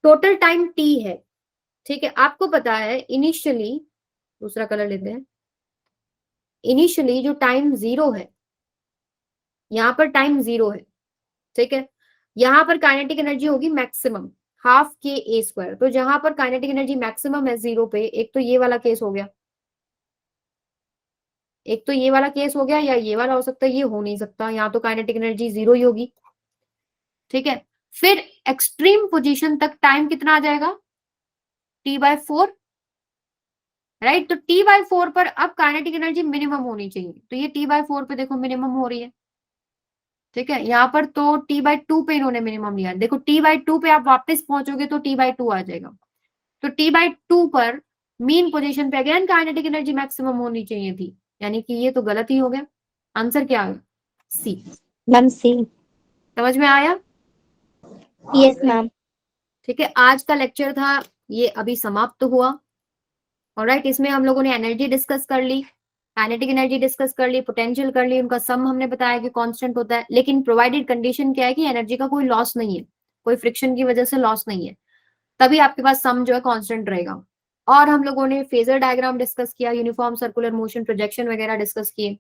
टोटल टाइम t है, ठीक है। आपको पता है इनिशियली, दूसरा कलर लेते हैं, इनिशियली जो टाइम 0 है, यहाँ पर टाइम 0 है, ठीक है। यहाँ पर काइनेटिक एनर्जी होगी maximum half k a square. तो जहां पर काइनेटिक एनर्जी मैक्सिमम है 0 पे, एक तो ये वाला केस हो गया, एक तो ये वाला केस हो गया, या ये वाला हो सकता है, ये हो नहीं सकता, यहाँ तो काइनेटिक एनर्जी 0 ही होगी, ठीक है। फिर एक्सट्रीम पोजीशन तक टाइम कितना आ जाएगा, t/4, राइट। तो t/4 पर अब काइनेटिक एनर्जी मिनिमम होनी चाहिए, तो ये t/4 पे देखो मिनिमम हो रही है, ठीक है। यहाँ पर तो t/2 पे इन्होंने मिनिमम लिया, देखो t/2 पे आप वापस पहुंचोगे तो t/2 आ जाएगा। तो t/2 पर मीन पोजीशन पे अगेन काइनेटिक एनर्जी मैक्सिमम होनी चाहिए थी, यानी कि ये तो गलत ही हो गया। आंसर क्या है, सी। Ma'am, C. समझ में आया। Yes, ma'am. ठीक है, आज का लेक्चर था ये अभी समाप्त हुआ। ऑलराइट, इसमें हम लोगों ने एनर्जी डिस्कस कर ली, काइनेटिक एनर्जी डिस्कस कर ली, पोटेंशियल कर ली, उनका सम हमने बताया कि कांस्टेंट होता है, लेकिन प्रोवाइडेड कंडीशन क्या है कि एनर्जी का कोई लॉस नहीं है, कोई फ्रिक्शन की वजह से लॉस नहीं है, तभी आपके पास सम जो है कांस्टेंट रहेगा। और हम लोगों ने फेजर डायग्राम डिस्कस किया, यूनिफॉर्म सर्कुलर मोशन, प्रोजेक्शन वगैरह डिस्कस किए,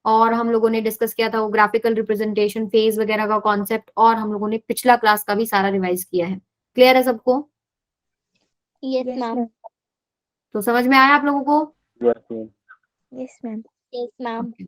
और हम लोगों ने डिस्कस किया था वो ग्राफिकल रिप्रेजेंटेशन, फेज वगैरह का कॉन्सेप्ट, और हम लोगों ने पिछला क्लास का भी सारा रिवाइज किया है। क्लियर है सबको? Yes, ma'am. तो समझ में आया आप लोगों को? Yes ma'am. Yes, ma'am. Okay.